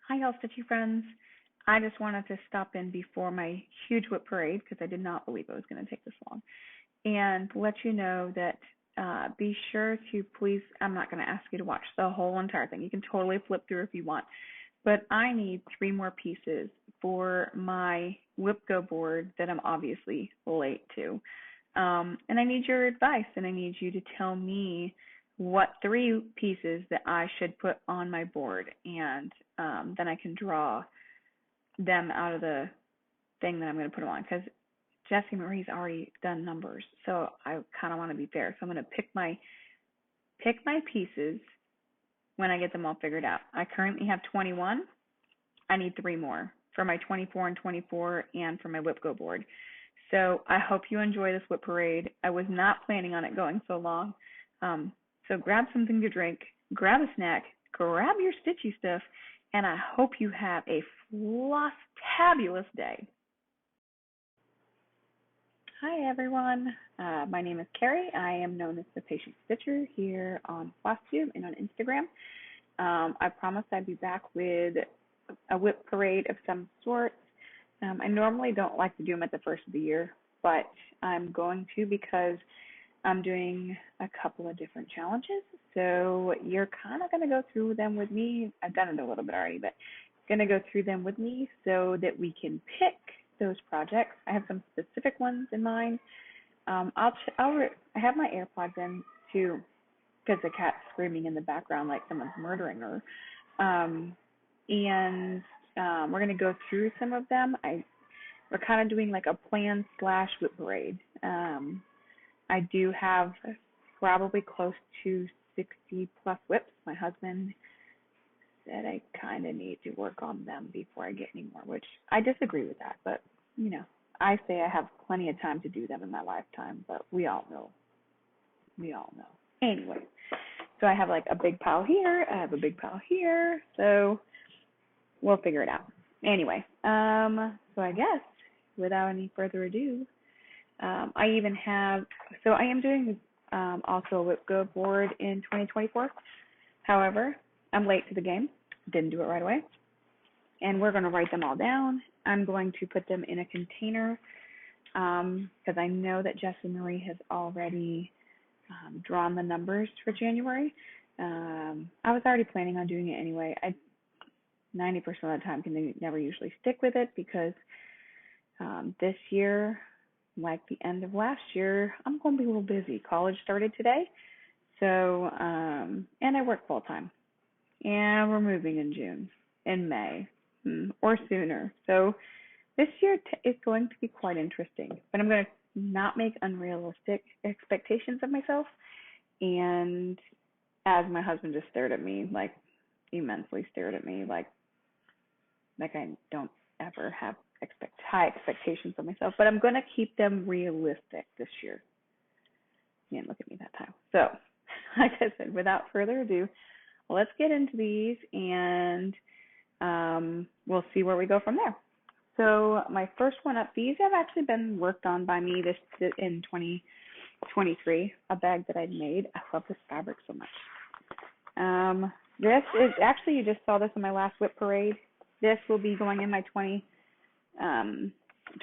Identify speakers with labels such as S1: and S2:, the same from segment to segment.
S1: Hi, all stitchy friends. I just wanted to stop in before my huge WIP parade because I did not believe it was going to take this long, and let you know that be sure to please, I'm not going to ask you to watch the whole entire thing. You can totally flip through if you want, but I need 3 more pieces for my WIP Go board that I'm obviously late to. And I need your advice, and I need you to tell me what 3 pieces that I should put on my board, and then I can draw them out of the thing that I'm going to put them on. Because Jessie Marie's already done numbers, so I kind of want to be fair. So I'm going to pick my pieces when I get them all figured out. I currently have 21. I need 3 more for my 24 and 24 and for my WIP Go board. So I hope you enjoy this WIP parade. I was not planning on it going so long. So grab something to drink, grab a snack, grab your stitchy stuff, and I hope you have a floss-tabulous day. Hi, everyone. My name is Carey. I am known as the Patient Stitcher here on FlossTube and on Instagram. I promised I'd be back with a WIP parade of some sort. I normally don't like to do them at the first of the year, but I'm going to because I'm doing a couple of different challenges. So you're kind of going to go through them with me. I've done it a little bit already, but going to go through them with me so that we can pick those projects. I have some specific ones in mind. I have my AirPods in too because the cat's screaming in the background like someone's murdering her. And we're going to go through some of them. We're kind of doing like a plan / WIP parade. I do have probably close to 60 plus WIPs. My husband said I kind of need to work on them before I get any more, which I disagree with that. But, I say I have plenty of time to do them in my lifetime, but we all know. Anyway, so I have like a big pile here. I have a big pile here. So we'll figure it out. Anyway, so I guess without any further ado, I am doing also a WIP Go board in 2024. However, I'm late to the game. Didn't do it right away. And we're going to write them all down. I'm going to put them in a container because I know that Jessie Marie has already drawn the numbers for January. I was already planning on doing it anyway. 90% of the time can never usually stick with it because this year, like the end of last year, I'm going to be a little busy. College started today, so and I work full time, and we're moving in May, or sooner. So this year is going to be quite interesting, but I'm going to not make unrealistic expectations of myself. And as my husband just stared at me, like immensely stared at me, like I don't ever have high expectations of myself, but I'm going to keep them realistic this year. You didn't look at me that time. So, like I said, without further ado, let's get into these, and we'll see where we go from there. So my first one up, these have actually been worked on by me in 2023, a bag that I'd made. I love this fabric so much. This is actually, you just saw this in my last WIP parade. This will be going in my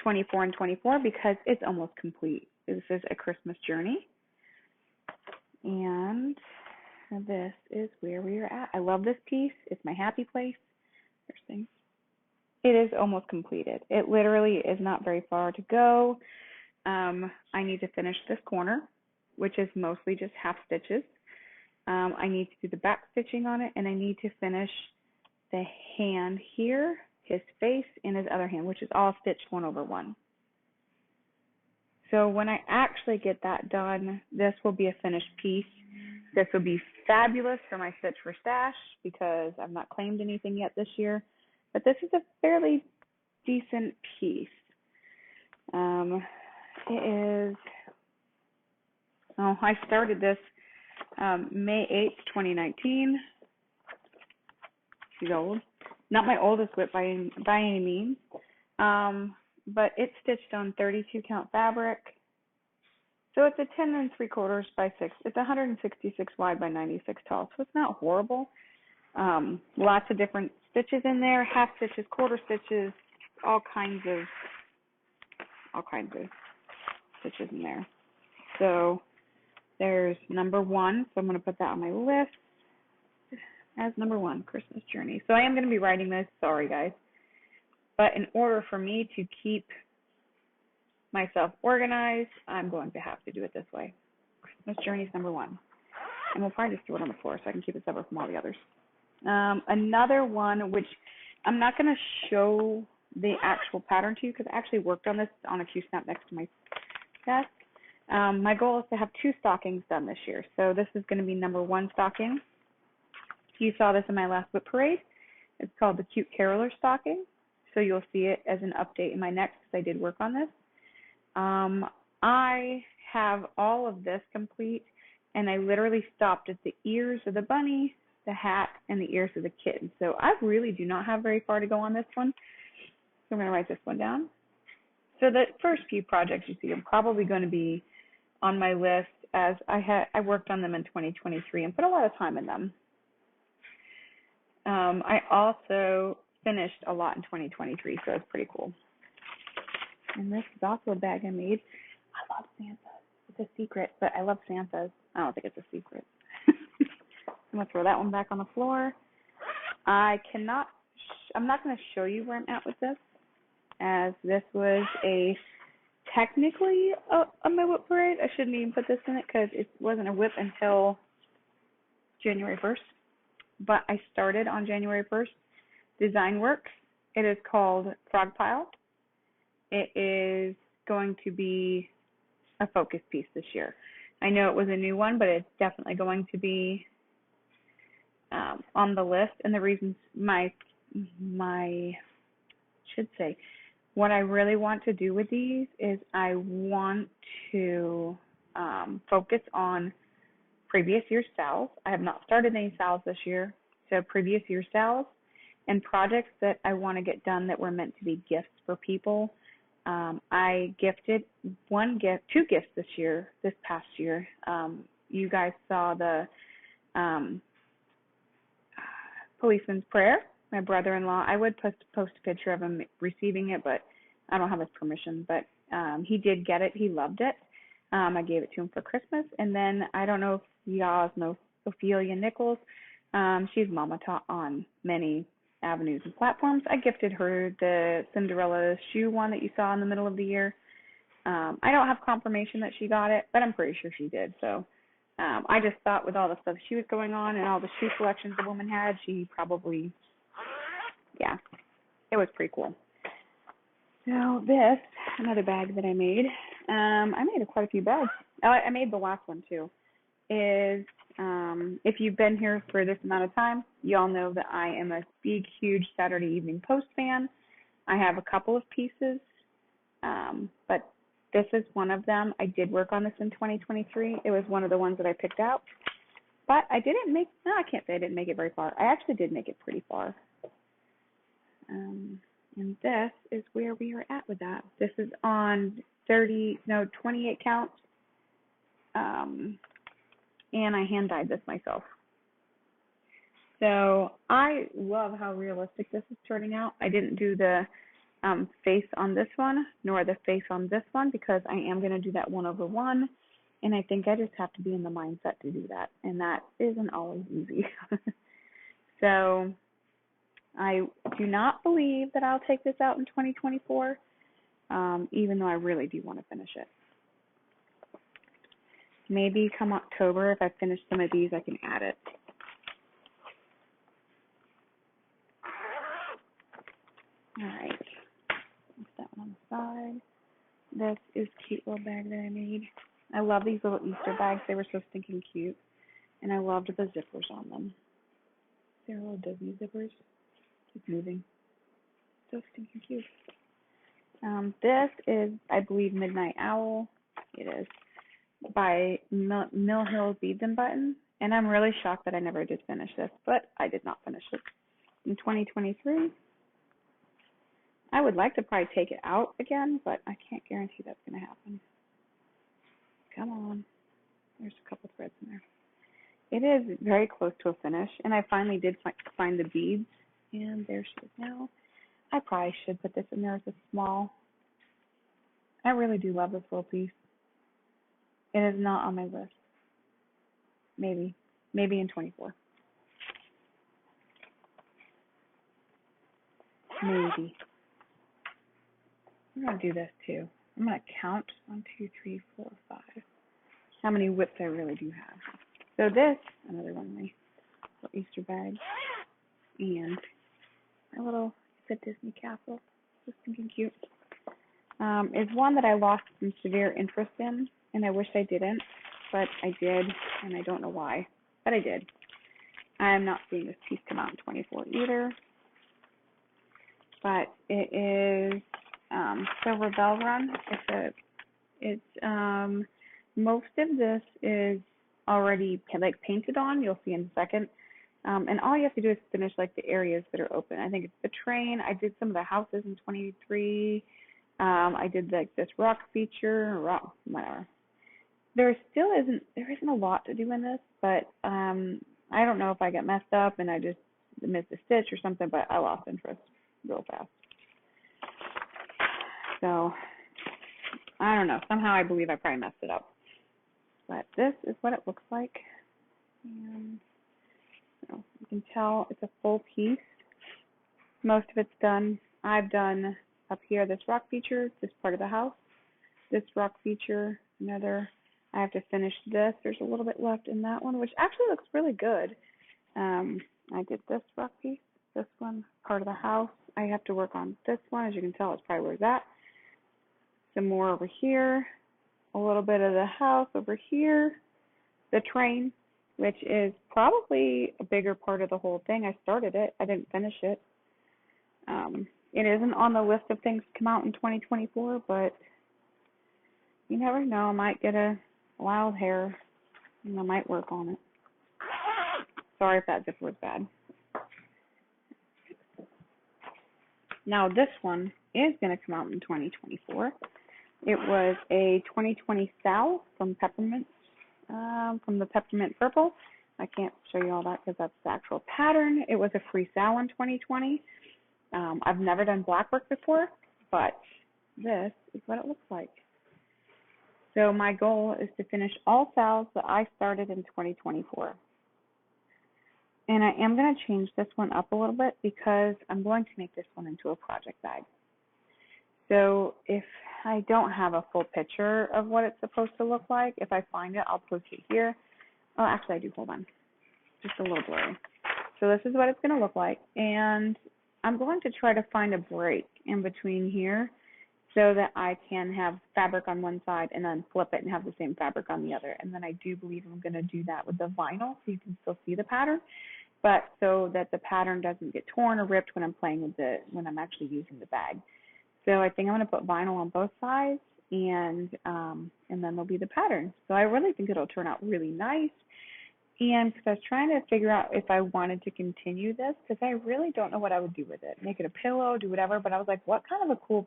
S1: 24 and 24 because it's almost complete. This is a Christmas journey. And this is where we are at. I love this piece. It's my happy place. There's things. It is almost completed. It literally is not very far to go. I need to finish this corner, which is mostly just half stitches. I need to do the back stitching on it, and I need to finish the hand here, his face, and his other hand, which is all stitched 1/1. So when I actually get that done, this will be a finished piece. This will be fabulous for my Stitch for Stash because I've not claimed anything yet this year. But this is a fairly decent piece. I started this May 8th, 2019. She's old. Not my oldest WIP by any means. But it's stitched on 32 count fabric. So it's a 10 3/4 by 6. It's 166 wide by 96 tall. So it's not horrible. Lots of different stitches in there, half stitches, quarter stitches, all kinds of stitches in there. So there's number 1. So I'm going to put that on my list as number 1, Christmas Journey. So I am going to be writing this. Sorry, guys. But in order for me to keep myself organized, I'm going to have to do it this way. Christmas Journey is number 1. And we'll probably just throw it on the floor so I can keep it separate from all the others. Another one, which I'm not going to show the actual pattern to you because I actually worked on this on a Q-snap next to my desk. My goal is to have 2 stockings done this year. So this is going to be number 1 stocking. You saw this in my last WIP Parade. It's called the Cute Caroler stocking. So you'll see it as an update in my next because I did work on this. I have all of this complete, and I literally stopped at the ears of the bunny, the hat, and the ears of the kid. So I really do not have very far to go on this one. So I'm going to write this one down. So the first few projects you see are probably going to be on my list as I worked on them in 2023 and put a lot of time in them. I also finished a lot in 2023, so it's pretty cool. And this is also a bag I made. I love Santas. It's a secret, but I love Santas. I don't think it's a secret. I'm going to throw that one back on the floor. I'm not going to show you where I'm at with this, as this was technically my WIP Parade. I shouldn't even put this in it because it wasn't a WIP until January 1st. But I started on January 1st. Design works. It is called Frog Pile. It is going to be a focus piece this year. I know it was a new one, but it's definitely going to be on the list. And the reasons what I really want to do with these is I want to focus on previous year styles. I have not started any styles this year, so previous year styles and projects that I want to get done that were meant to be gifts for people. I gifted two gifts this past year. You guys saw the Policeman's Prayer. My brother-in-law, I would post a picture of him receiving it, but I don't have his permission. But he did get it. He loved it. I gave it to him for Christmas. And then I don't know if y'all know Ophelia Nichols. She's Mama Taught on many avenues and platforms. I gifted her the Cinderella shoe one that you saw in the middle of the year. I don't have confirmation that she got it, but I'm pretty sure she did. So I just thought with all the stuff she was going on and all the shoe collections the woman had, she probably, yeah, it was pretty cool. So this, another bag that I made, I made quite a few bags. I made the last one too, is if you've been here for this amount of time, you all know that I am a big, huge Saturday Evening Post fan. I have a couple of pieces, but this is one of them. I did work on this in 2023. It was one of the ones that I picked out, but I can't say I didn't make it very far. I actually did make it pretty far. And this is where we are at with that. This is on 28 counts. And I hand dyed this myself. So I love how realistic this is turning out. I didn't do the face on this one, nor the face on this one, because I am going to do that 1/1. And I think I just have to be in the mindset to do that. And that isn't always easy. So I do not believe that I'll take this out in 2024, even though I really do want to finish it. Maybe come October, if I finish some of these, I can add it. All right. Put that one on the side. This is a cute little bag that I made. I love these little Easter bags. They were so stinking cute. And I loved the zippers on them. They're little Disney zippers. Keep moving. So stinking cute. This is, I believe, Midnight Owl. It is. By Mill Hill Beads and Buttons, and I'm really shocked that I never did finish this, but I did not finish it in 2023. I would like to probably take it out again, but I can't guarantee that's going to happen. Come on. There's a couple threads in there. It is very close to a finish, and I finally did find the beads And there she is now. I probably should put this in there as a small. I really do love this little piece. It is not on my list. Maybe in 24. Maybe. I'm gonna do this too. I'm gonna count 1, 2, 3, 4, 5. How many whips I really do have. So this, another one of my little Easter bags, and my little Disney castle, just thinking cute, is one that I lost some severe interest in, and I wish I didn't, but I did, and I don't know why, but I did. I am not seeing this piece come out in 24 either, but it is Silver Bell Run. Most of this is already like painted on. You'll see in a second. And all you have to do is finish like the areas that are open. I think it's the train. I did some of the houses in 23. I did like this rock feature, whatever. There isn't a lot to do in this, but I don't know if I got messed up and I just missed a stitch or something, but I lost interest real fast. So I don't know. Somehow I believe I probably messed it up. But this is what it looks like. And you can tell it's a full piece. Most of it's done. I've done up here this rock feature, this part of the house, this rock feature, another. I have to finish this. There's a little bit left in that one, which actually looks really good. I did this rock piece, this one, part of the house. I have to work on this one. As you can tell, it's probably where it's at. Some more over here, a little bit of the house over here, the train, which is probably a bigger part of the whole thing. I started it. I didn't finish it. It isn't on the list of things to come out in 2024, but you never know. I might get a wild hair, and I might work on it. Sorry if that zipper was bad. Now, this one is going to come out in 2024. It was a 2020 Sal from Peppermint, from the Peppermint Purple. I can't show you all that because that's the actual pattern. It was a free Sal in 2020. I've never done black work before, but this is what it looks like. So my goal is to finish all Sals that I started in 2024. And I am going to change this one up a little bit because I'm going to make this one into a project bag. So if I don't have a full picture of what it's supposed to look like, if I find it, I'll post it here. Oh, actually I do, hold on. Just a little blurry. So this is what it's going to look like. And I'm going to try to find a break in between here so that I can have fabric on one side and then flip it and have the same fabric on the other. And then I do believe I'm going to do that with the vinyl so you can still see the pattern, but so that the pattern doesn't get torn or ripped when I'm playing with when I'm actually using the bag. So I think I'm going to put vinyl on both sides, and then there'll be the pattern. So I really think it'll turn out really nice. And because I was trying to figure out if I wanted to continue this, because I really don't know what I would do with it. Make it a pillow, do whatever. But I was like, what kind of a cool,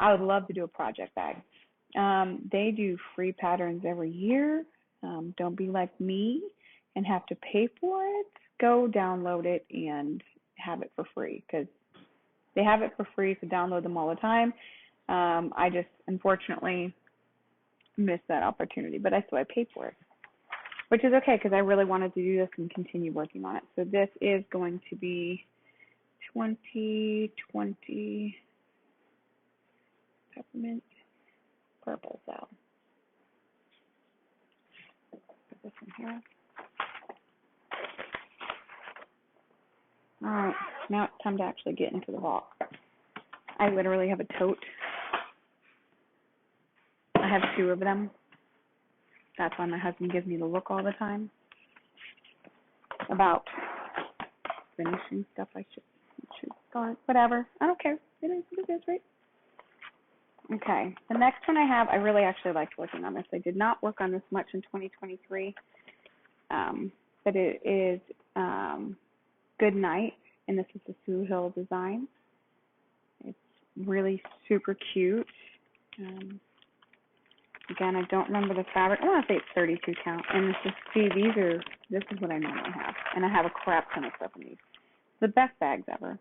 S1: I would love to do a project bag. They do free patterns every year. Don't be like me and have to pay for it. Go download it and have it for free, because they have it for free, so download them all the time. I just unfortunately missed that opportunity, but I paid for it, which is okay because I really wanted to do this and continue working on it. So this is going to be 2020 Peppermint Purple Cell. Put this in here. All right, now it's time to actually get into the vault. I literally have a tote. I have 2 of them. That's why my husband gives me the look all the time about finishing stuff I should start. Whatever. I don't care. It is what it is, right? Okay. The next one I have, I really actually liked working on this. I did not work on this much in 2023, but it is Good Night, and this is the Sue Hill design. It's really super cute. Again, I don't remember the fabric. I want to say it's 32 count. And this is what I normally have. And I have a crap ton of stuff in these. the best bags ever.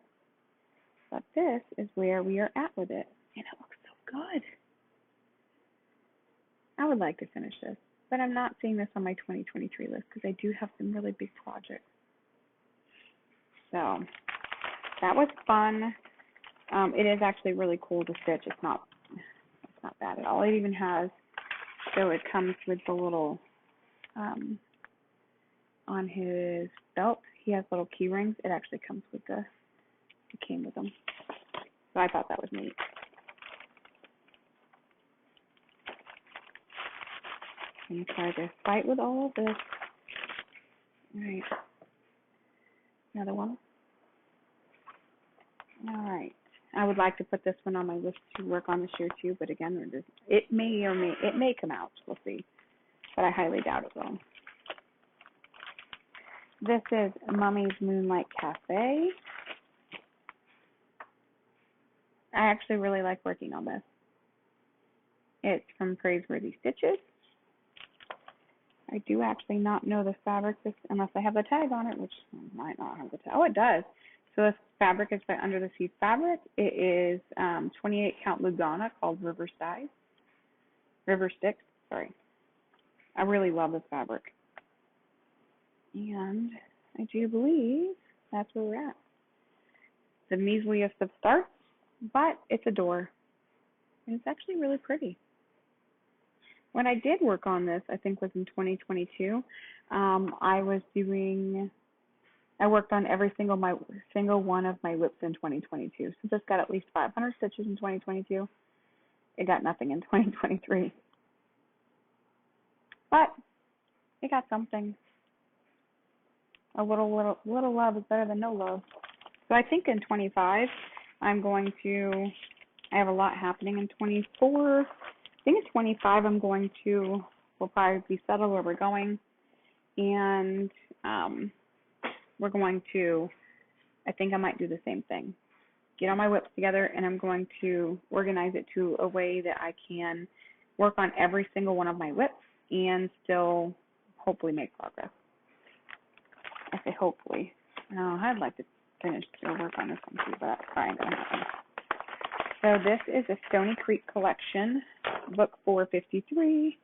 S1: But this is where we are at with it. And it looks so good. I would like to finish this, but I'm not seeing this on my 2023 list because I do have some really big projects. So that was fun. It is actually really cool to stitch. It's not bad at all. It even has, so it comes with the little, on his belt, he has little key rings. It actually comes with it came with them. So I thought that was neat. I'm going to try to fight with all of this. All right. Another one. All right. I would like to put this one on my list to work on this year too, but again, it may come out. We'll see. But I highly doubt it will. This is Mummy's Moonlight Cafe. I actually really like working on this. It's from Praiseworthy Stitches. I do actually not know the fabric unless I have the tag on it, which might not have the tag. Oh, it does. So this fabric is by Under the Sea Fabric. It is 28 count Lugana called River Sticks. Sorry. I really love this fabric. And I do believe that's where we're at. The measliest of starts, but it's a door. And it's actually really pretty. When I did work on this, I think was in 2022. I worked on every single one of my WIPs in 2022. So this got at least 500 stitches in 2022. It got nothing in 2023. But it got something. A little love is better than no love. So I think in 25, I have a lot happening in 24. I think in 25, we'll probably be settled where we're going. And we're going to, I think I might do the same thing. Get all my WIPs together, and I'm going to organize it to a way that I can work on every single one of my WIPs and still hopefully make progress. I say hopefully. I'd like to finish or work on this one too, but that's probably going to happen. So this is a Stony Creek collection, book 453.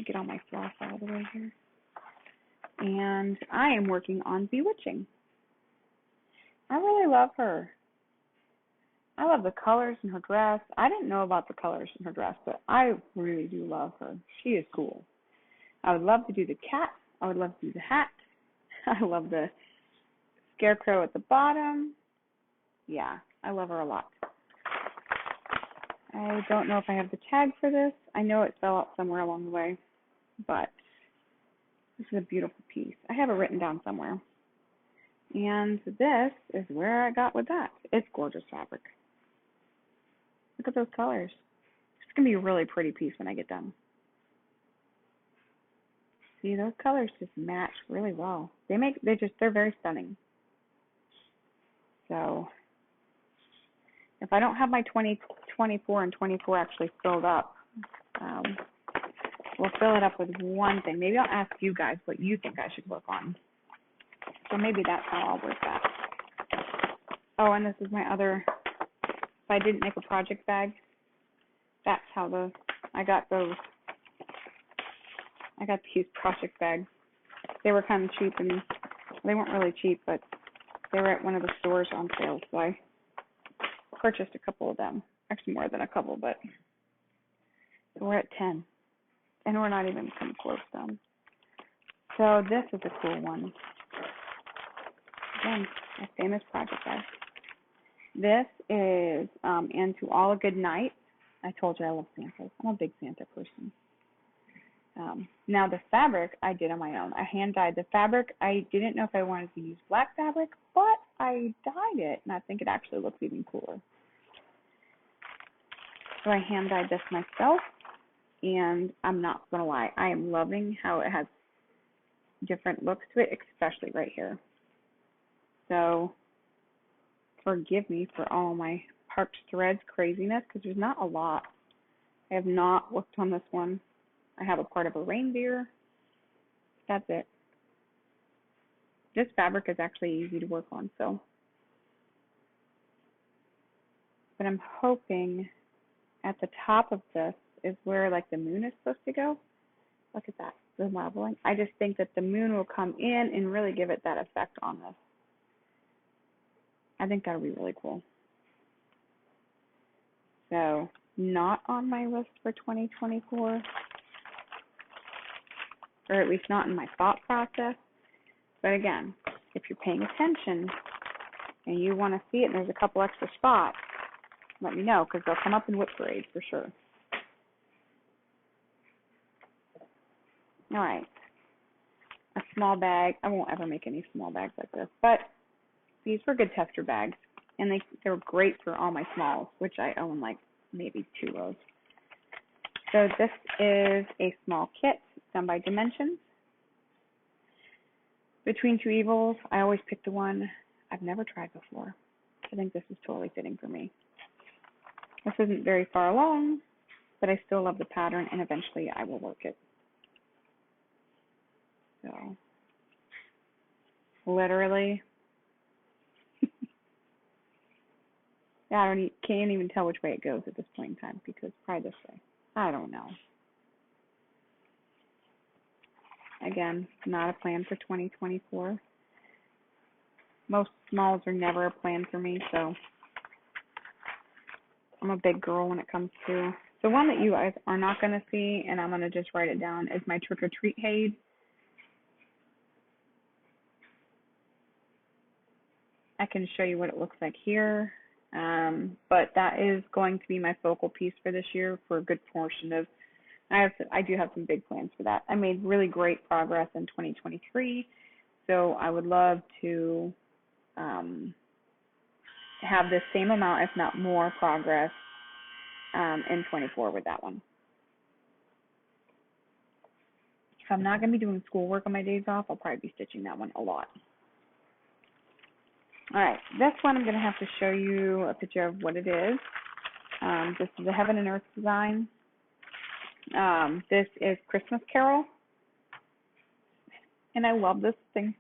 S1: Get all my floss out of the way here. And I am working on Bewitching. I really love her. I love the colors in her dress. I didn't know about the colors in her dress, but I really do love her. She is cool. I would love to do the cat. I would love to do the hat. I love the scarecrow at the bottom. Yeah, I love her a lot. I don't know if I have the tag for this. I know it fell out somewhere along the way, but this is a beautiful piece. I have it written down somewhere. And this is where I got with that. It's gorgeous fabric. Look at those colors. It's going to be a really pretty piece when I get done. See, those colors just match really well. They're very stunning. So, if I don't have my 24 and 24 actually filled up, we'll fill it up with one thing. Maybe I'll ask you guys what you think I should work on. So maybe that's how I'll work that. Oh, and this is my other, if I didn't make a project bag, that's how I got these project bags. They were kind of cheap, and they weren't really cheap, but they were at one of the stores on sale, so I purchased a couple of them. Actually, more than a couple, but we're at 10, and we're not even come close to them. So this is a cool one. Again, a famous project bag. This is And to All a Good Night. I told you I love Santas. I'm a big Santa person. Now the fabric I did on my own. I hand dyed the fabric. I didn't know if I wanted to use black fabric, but I dyed it, and I think it actually looks even cooler. So I hand dyed this myself, and I'm not gonna lie, I am loving how it has different looks to it, especially right here. So forgive me for all my parked threads craziness, because there's not a lot. I have not worked on this one. I have a part of a reindeer. That's it. This fabric is actually easy to work on, so but I'm hoping at the top of this is where like the moon is supposed to go. Look at that, the marbling. I just think that the moon will come in and really give it that effect on this. I think that'll be really cool. So not on my list for 2024, or at least not in my thought process. But again, if you're paying attention and you want to see it and there's a couple extra spots, let me know, because they'll come up in WIP Parade for sure. All right. A small bag. I won't ever make any small bags like this, but these were good tester bags, and they were great for all my smalls, which I own like maybe 2 of. So this is a small kit done by Dimensions. Between Two Evils, I always pick the one I've never tried before. I think this is totally fitting for me. This isn't very far along, but I still love the pattern, and eventually I will work it. So, literally, yeah, can't even tell which way it goes at this point in time, because probably this way. I don't know. Again, not a plan for 2024. Most smalls are never a plan for me, so I'm a big girl when it comes to. The one that you guys are not going to see, and I'm going to just write it down, is my Trick or Treat Haze. I can show you what it looks like here, but that is going to be my focal piece for this year for a good portion of. I do have some big plans for that. I made really great progress in 2023, so I would love to have the same amount, if not more, progress in 24 with that one. If I'm not going to be doing schoolwork on my days off, I'll probably be stitching that one a lot. All right, this one I'm going to have to show you a picture of what it is. This is a Heaven and Earth design. This is Christmas Carol, and I love this thing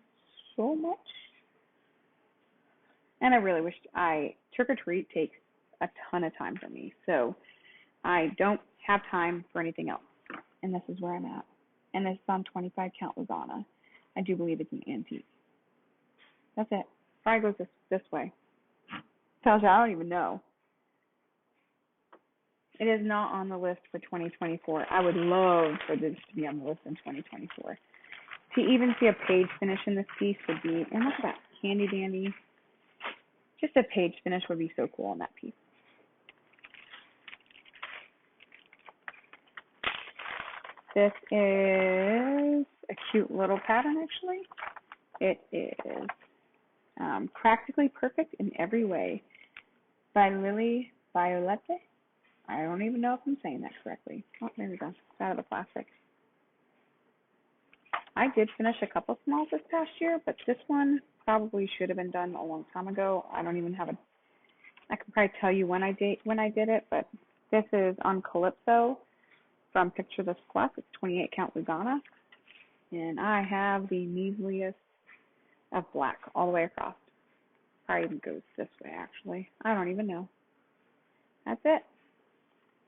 S1: so much. And I really wish Trick or Treat takes a ton of time for me, so I don't have time for anything else. And this is where I'm at. And this is on 25 count Lugana. I do believe it's an antique. That's it. Probably goes this way. Tells you I don't even know. It is not on the list for 2024. I would love for this to be on the list in 2024. To even see a page finish in this piece would be, and look at that, handy dandy. Just a page finish would be so cool on that piece. This is a cute little pattern, actually. It is Practically Perfect in Every Way by Lily Violette. I don't even know if I'm saying that correctly. Oh, there we go. It's out of the plastic. I did finish a couple smalls this past year, but this one probably should have been done a long time ago. I don't even have I can probably tell you when I did it, but this is on Calypso from Picture This Plus. It's 28 count Lugana. And I have the measliest of black all the way across. Probably even goes this way, actually. I don't even know. That's it.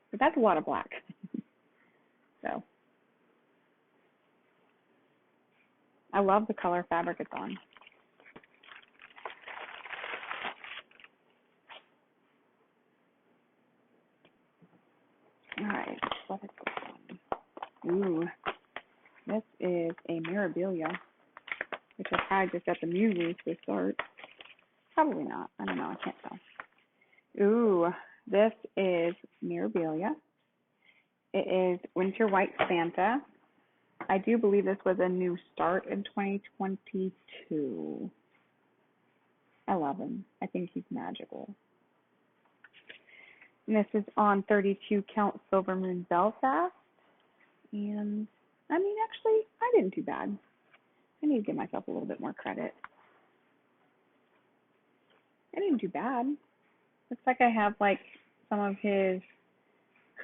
S1: But that's a lot of black. So, I love the color fabric it's on. All right, what is this one? Ooh, this is a Mirabilia, which I probably just got the Muses to start. Probably not. I don't know. I can't tell. Ooh, this is Mirabilia. It is Winter White Santa. I do believe this was a new start in 2022. I love him. I think he's magical. And this is on 32 count Silver Moon Belfast. And I mean, actually, I didn't do bad. I need to give myself a little bit more credit. I didn't do bad. Looks like I have like some of his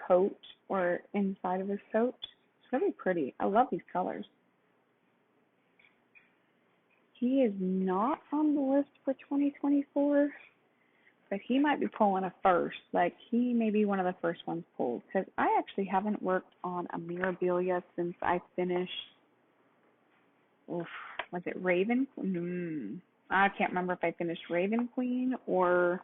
S1: coat or inside of his coat. It's really pretty. I love these colors. He is not on the list for 2024, but he might be pulling a first. Like, he may be one of the first ones pulled, because I actually haven't worked on a memorabilia since I finished, was it Raven? I can't remember if I finished Raven Queen or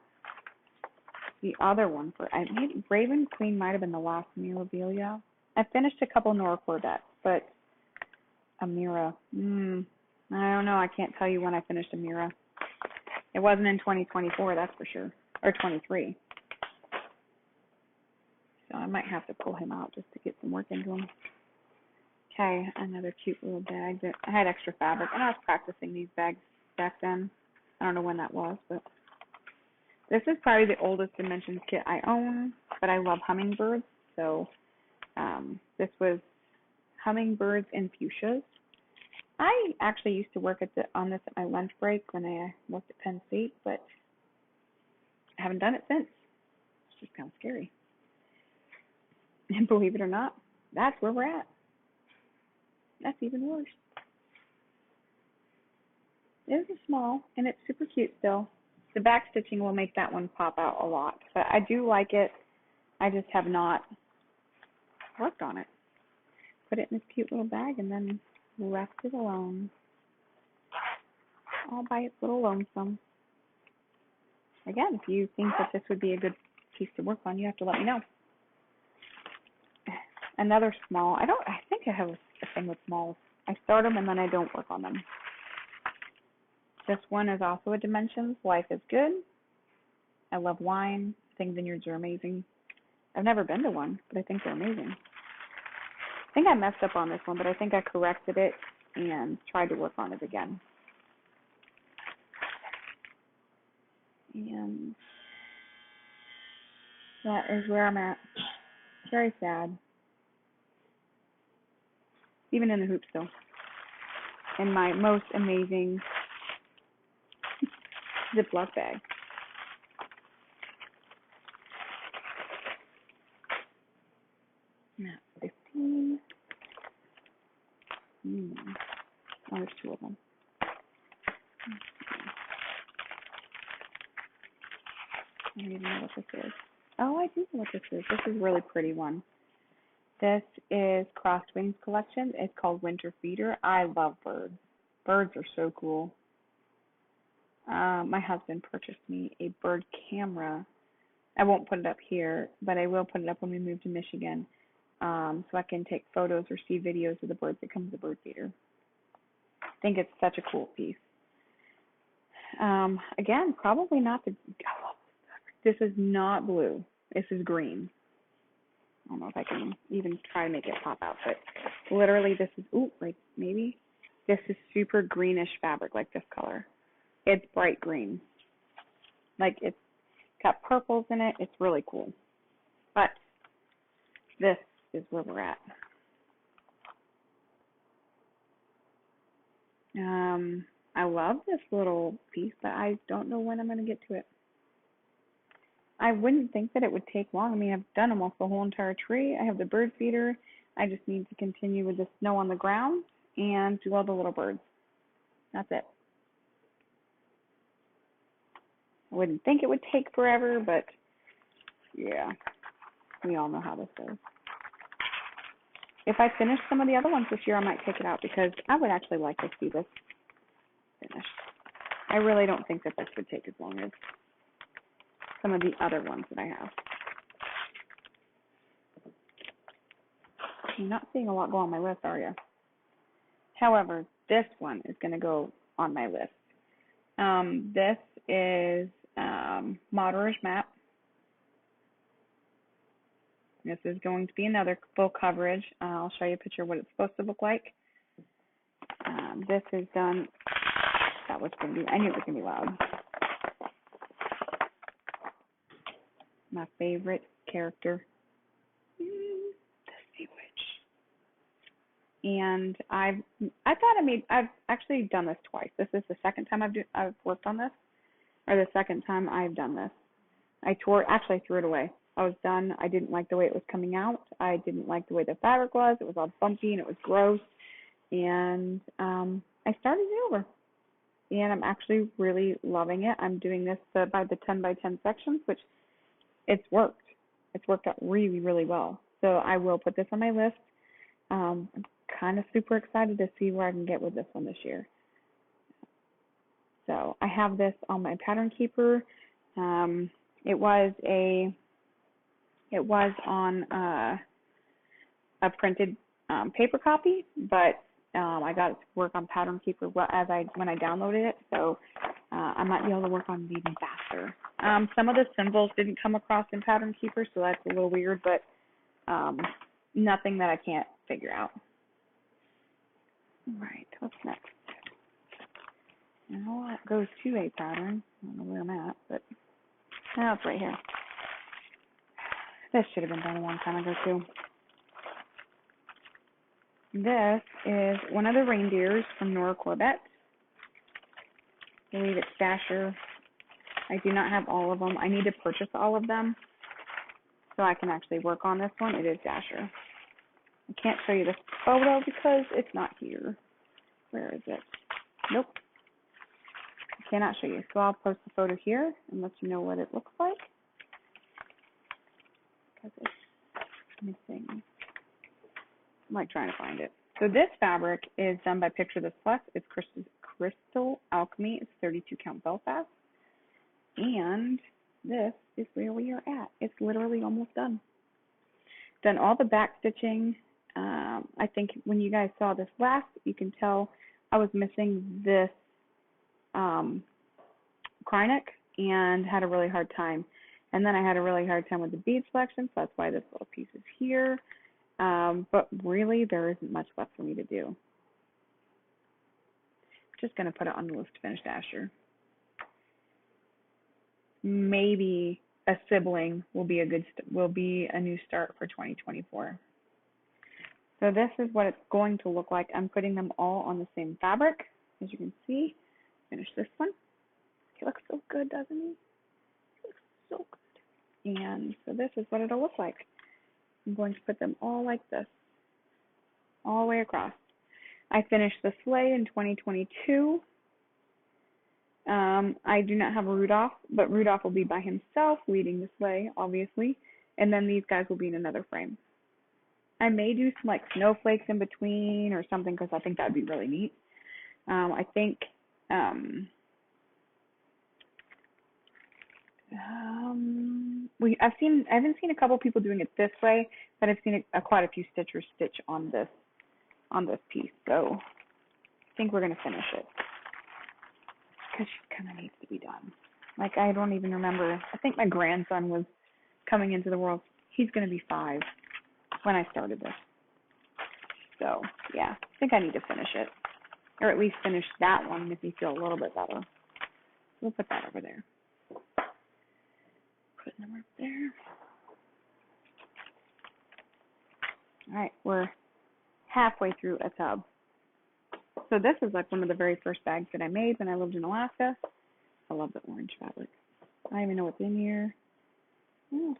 S1: the other one. Maybe Raven Queen might have been the last memorabilia. I finished a couple Nora Corvettes, but Amira, I don't know. I can't tell you when I finished Amira. It wasn't in 2024, that's for sure, or 23. So I might have to pull him out just to get some work into him. Okay, another cute little bag that I had extra fabric, and I was practicing these bags back then. I don't know when that was, but this is probably the oldest Dimensions kit I own, but I love hummingbirds, so this was hummingbirds and fuchsias. I actually used to work on this at my lunch break when I worked at Penn State, but I haven't done it since. It's just kind of scary. And believe it or not, that's where we're at. That's even worse. This is small, and it's super cute still. The back stitching will make that one pop out a lot, but I do like it. I just have not worked on it. Put it in this cute little bag and then left it alone. All by its little lonesome. Again, if you think that this would be a good piece to work on, you have to let me know. Another small. I think I have a thing with smalls. I start them and then I don't work on them. This one is also a Dimensions. Life is Good. I love wine. I think vineyards are amazing. I've never been to one, but I think they're amazing. I think I messed up on this one, but I think I corrected it and tried to work on it again. And that is where I'm at. Very sad. Even in the hoop still. In my most amazing Ziploc bag. Not 15. Oh, there's two of them. I don't even know what this is. Oh, I do know what this is. This is a really pretty one. This is Crossed Wings Collection. It's called Winter Feeder. I love birds. Birds are so cool. My husband purchased me a bird camera. I won't put it up here, but I will put it up when we move to Michigan, so I can take photos or see videos of the birds that come to the bird feeder. I think it's such a cool piece. Again, probably not the. This is not blue. This is green. I don't know if I can even try to make it pop out, but literally this is, maybe. This is super greenish fabric, like this color. It's bright green. Like, it's got purples in it. It's really cool. But this is where we're at. I love this little piece, but I don't know when I'm going to get to it. I wouldn't think that it would take long. I mean, I've done almost the whole entire tree. I have the bird feeder. I just need to continue with the snow on the ground and do all the little birds. That's it. I wouldn't think it would take forever, but yeah, we all know how this goes. If I finish some of the other ones this year, I might take it out because I would actually like to see this finished. I really don't think that this would take as long as some of the other ones that I have. You're not seeing a lot go on my list, are you? However, this one is going to go on my list. This is Moderer's Map. This is going to be another full coverage. I'll show you a picture of what it's supposed to look like. This is done. That was going to be. I knew it was going to be loud. My favorite character, the Sea Witch. And I've actually done this twice. This is the second time I've worked on this, or the second time I've done this. I threw it away. I was done. I didn't like the way it was coming out. I didn't like the way the fabric was. It was all bumpy and it was gross. And I started it over. and I'm actually really loving it. I'm doing this by the 10 by 10 sections, which it's worked. It's worked out really, really well. So I will put this on my list. I'm kind of super excited to see where I can get with this one this year. So I have this on my pattern keeper. It was on a printed paper copy, but I got it to work on pattern keeper when I downloaded it. So I might be able to work on it even faster. Some of the symbols didn't come across in pattern keeper, so that's a little weird, but nothing that I can't figure out. All right, what's next? Now that goes to a pattern. I don't know where I'm at, but now it's right here. This should have been done a long time ago too. This is one of the reindeers from Nora Corbett. I believe it's Dasher. I do not have all of them. I need to purchase all of them so I can actually work on this one. It is Dasher. I can't show you this photo because it's not here. Where is it? Nope. I cannot show you. So I'll post the photo here and let you know what it looks like. Because it's missing. I'm like trying to find it. So this fabric is done by Picture This Plus. It's Crystal Alchemy. It's 32 count Belfast. And this is where we are at. It's literally almost done. Done all the back stitching. I think when you guys saw this last, you can tell I was missing this cry neck and had a really hard time. And then I had a really hard time with the bead selection, so that's why this little piece is here. But really, there isn't much left for me to do. I'm just going to put it on the list to finish Dasher. Maybe a sibling will be a new start for 2024. So this is what it's going to look like. I'm putting them all on the same fabric, as you can see. Finish this one. He looks so good, doesn't he? He looks so good. And so this is what it'll look like. I'm going to put them all like this, all the way across. I finished the sleigh in 2022. I do not have a Rudolph, but Rudolph will be by himself leading the sleigh, obviously, and then these guys will be in another frame. I may do some like snowflakes in between or something because I think that'd be really neat. I think I haven't seen a couple people doing it this way, but I've seen quite a few stitchers stitch on this piece. So I think we're gonna finish it because she kind of needs to be done. Like I don't even remember. I think my grandson was coming into the world. He's gonna be 5 when I started this. So yeah, I think I need to finish it, or at least finish that one, make me feel a little bit better. We'll put that over there. Putting them up there. All right, we're halfway through a tub. So this is like one of the very first bags that I made when I lived in Alaska. I love the orange fabric. I don't even know what's in here. Oh.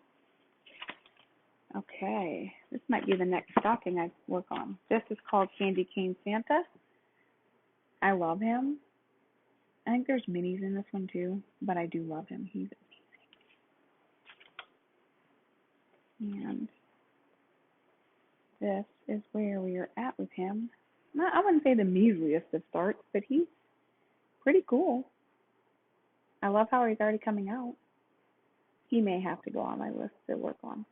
S1: Okay, this might be the next stocking I work on. This is called Candy Cane Santa. I love him. I think there's minis in this one too, but I do love him. He's amazing. And this is where we are at with him. I wouldn't say the measliest of starts, but he's pretty cool. I love how he's already coming out. He may have to go on my list to work on.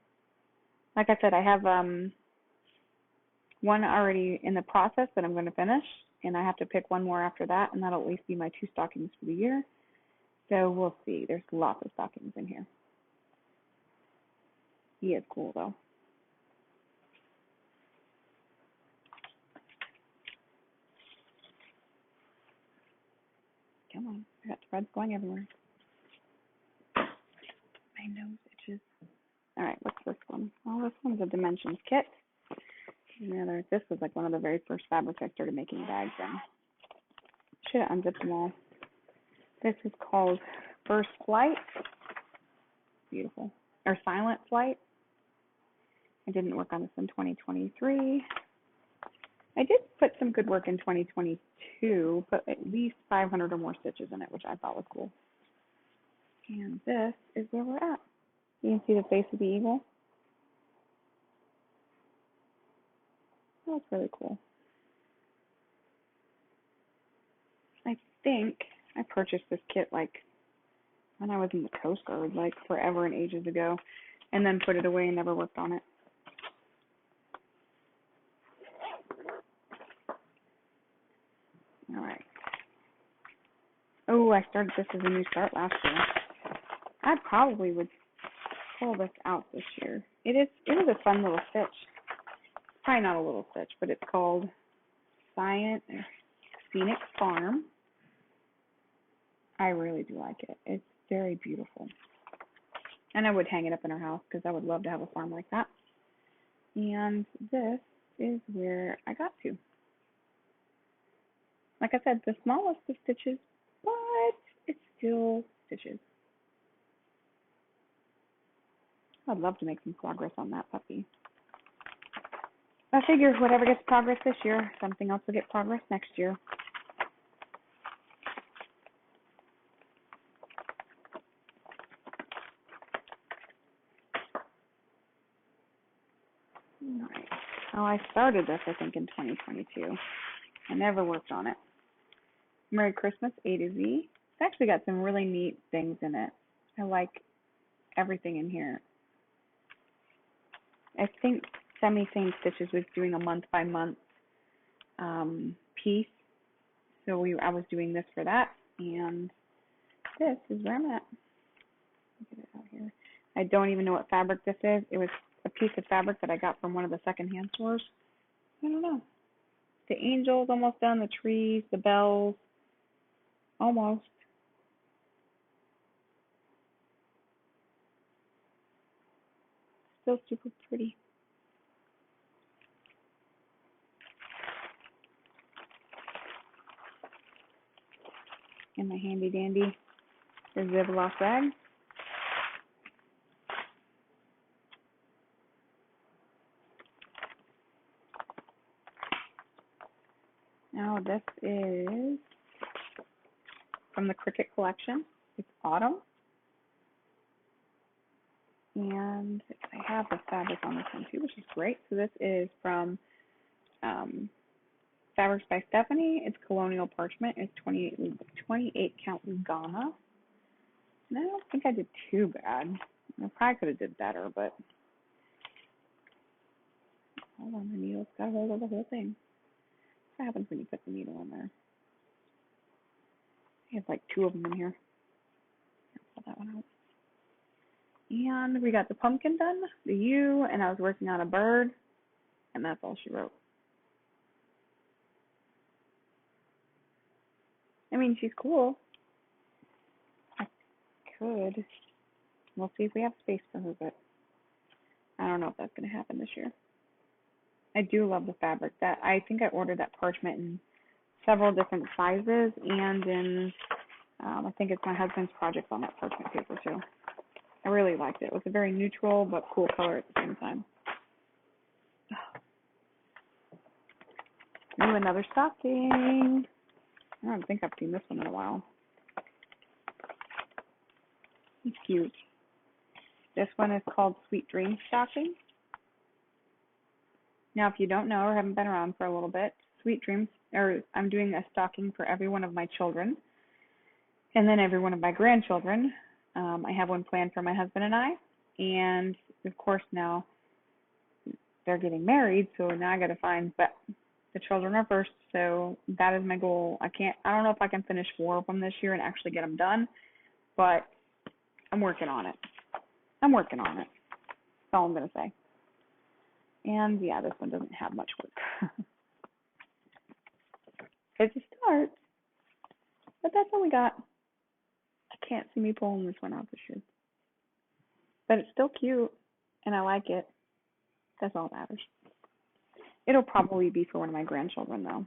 S1: Like I said, I have one already in the process that I'm going to finish, and I have to pick one more after that, and that'll at least be my 2 stockings for the year. So we'll see. There's lots of stockings in here. He is cool, though. Come on. I got threads going everywhere. My nose itches. All right, what's this one? Oh, this one's a Dimensions kit. This was like one of the very first fabrics I started making bags in. Should have unzipped them all. This is called First Flight. Beautiful. Or Silent Flight. I didn't work on this in 2023. I did put some good work in 2022, put at least 500 or more stitches in it, which I thought was cool. And this is where we're at. You can see the face of the eagle. Oh, that's really cool. I think I purchased this kit like when I was in the Coast Guard, like forever and ages ago, and then put it away and never worked on it. All right. Oh, I started this as a new start last year. I probably would pull this out this year. It is a fun little stitch. Probably not a little stitch, but it's called Scenic Farm. I really do like it. It's very beautiful. And I would hang it up in our house because I would love to have a farm like that. And this is where I got to. Like I said, the smallest of stitches, but it's still stitches. I'd love to make some progress on that puppy. I figure whatever gets progress this year, something else will get progress next year. All right. Oh, I started this, I think, in 2022. I never worked on it. Merry Christmas, A to Z. It's actually got some really neat things in it. I like everything in here. I think Semi-Sane Stitches was doing a month-by-month piece. So I was doing this for that, and this is where I'm at. Get it out here. I don't even know what fabric this is. It was a piece of fabric that I got from one of the secondhand stores. I don't know. The angels almost done, the trees, the bells, almost. Still super pretty. And my handy dandy Ziploc bag. Now this is from the Cricut collection. It's autumn. And I have the fabric on this one too, which is great. So this is from Fabrics by Stephanie. It's colonial parchment. It's 28 count Lugana. And I don't think I did too bad. I probably could have did better, but hold on, the needle's got a hold of the whole thing. What happens when you put the needle in there? I have like two of them in here. Pull that one out. And we got the pumpkin done, the U, and I was working on a bird, and that's all she wrote. I mean, she's cool. I could. We'll see if we have space for her, but I don't know if that's going to happen this year. I do love the fabric. That I think I ordered that parchment in several different sizes, and in I think it's my husband's project on that parchment paper too. I really liked it. It was a very neutral but cool color at the same time. Ooh, another stocking. I don't think I've seen this one in a while. It's cute. This one is called Sweet Dreams Stocking. Now, if you don't know or haven't been around for a little bit, Sweet Dreams, or I'm doing a stocking for every one of my children, and then every one of my grandchildren. I have one planned for my husband and I, and of course now they're getting married, so now I got to find, but the children are first, so that is my goal. I don't know if I can finish 4 of them this year and actually get them done, but I'm working on it. That's all I'm going to say. And yeah, this one doesn't have much work. It's a start, but that's all we got. I can't see me pulling this one out this year. But it's still cute, and I like it. That's all that matters. It'll probably be for one of my grandchildren, though.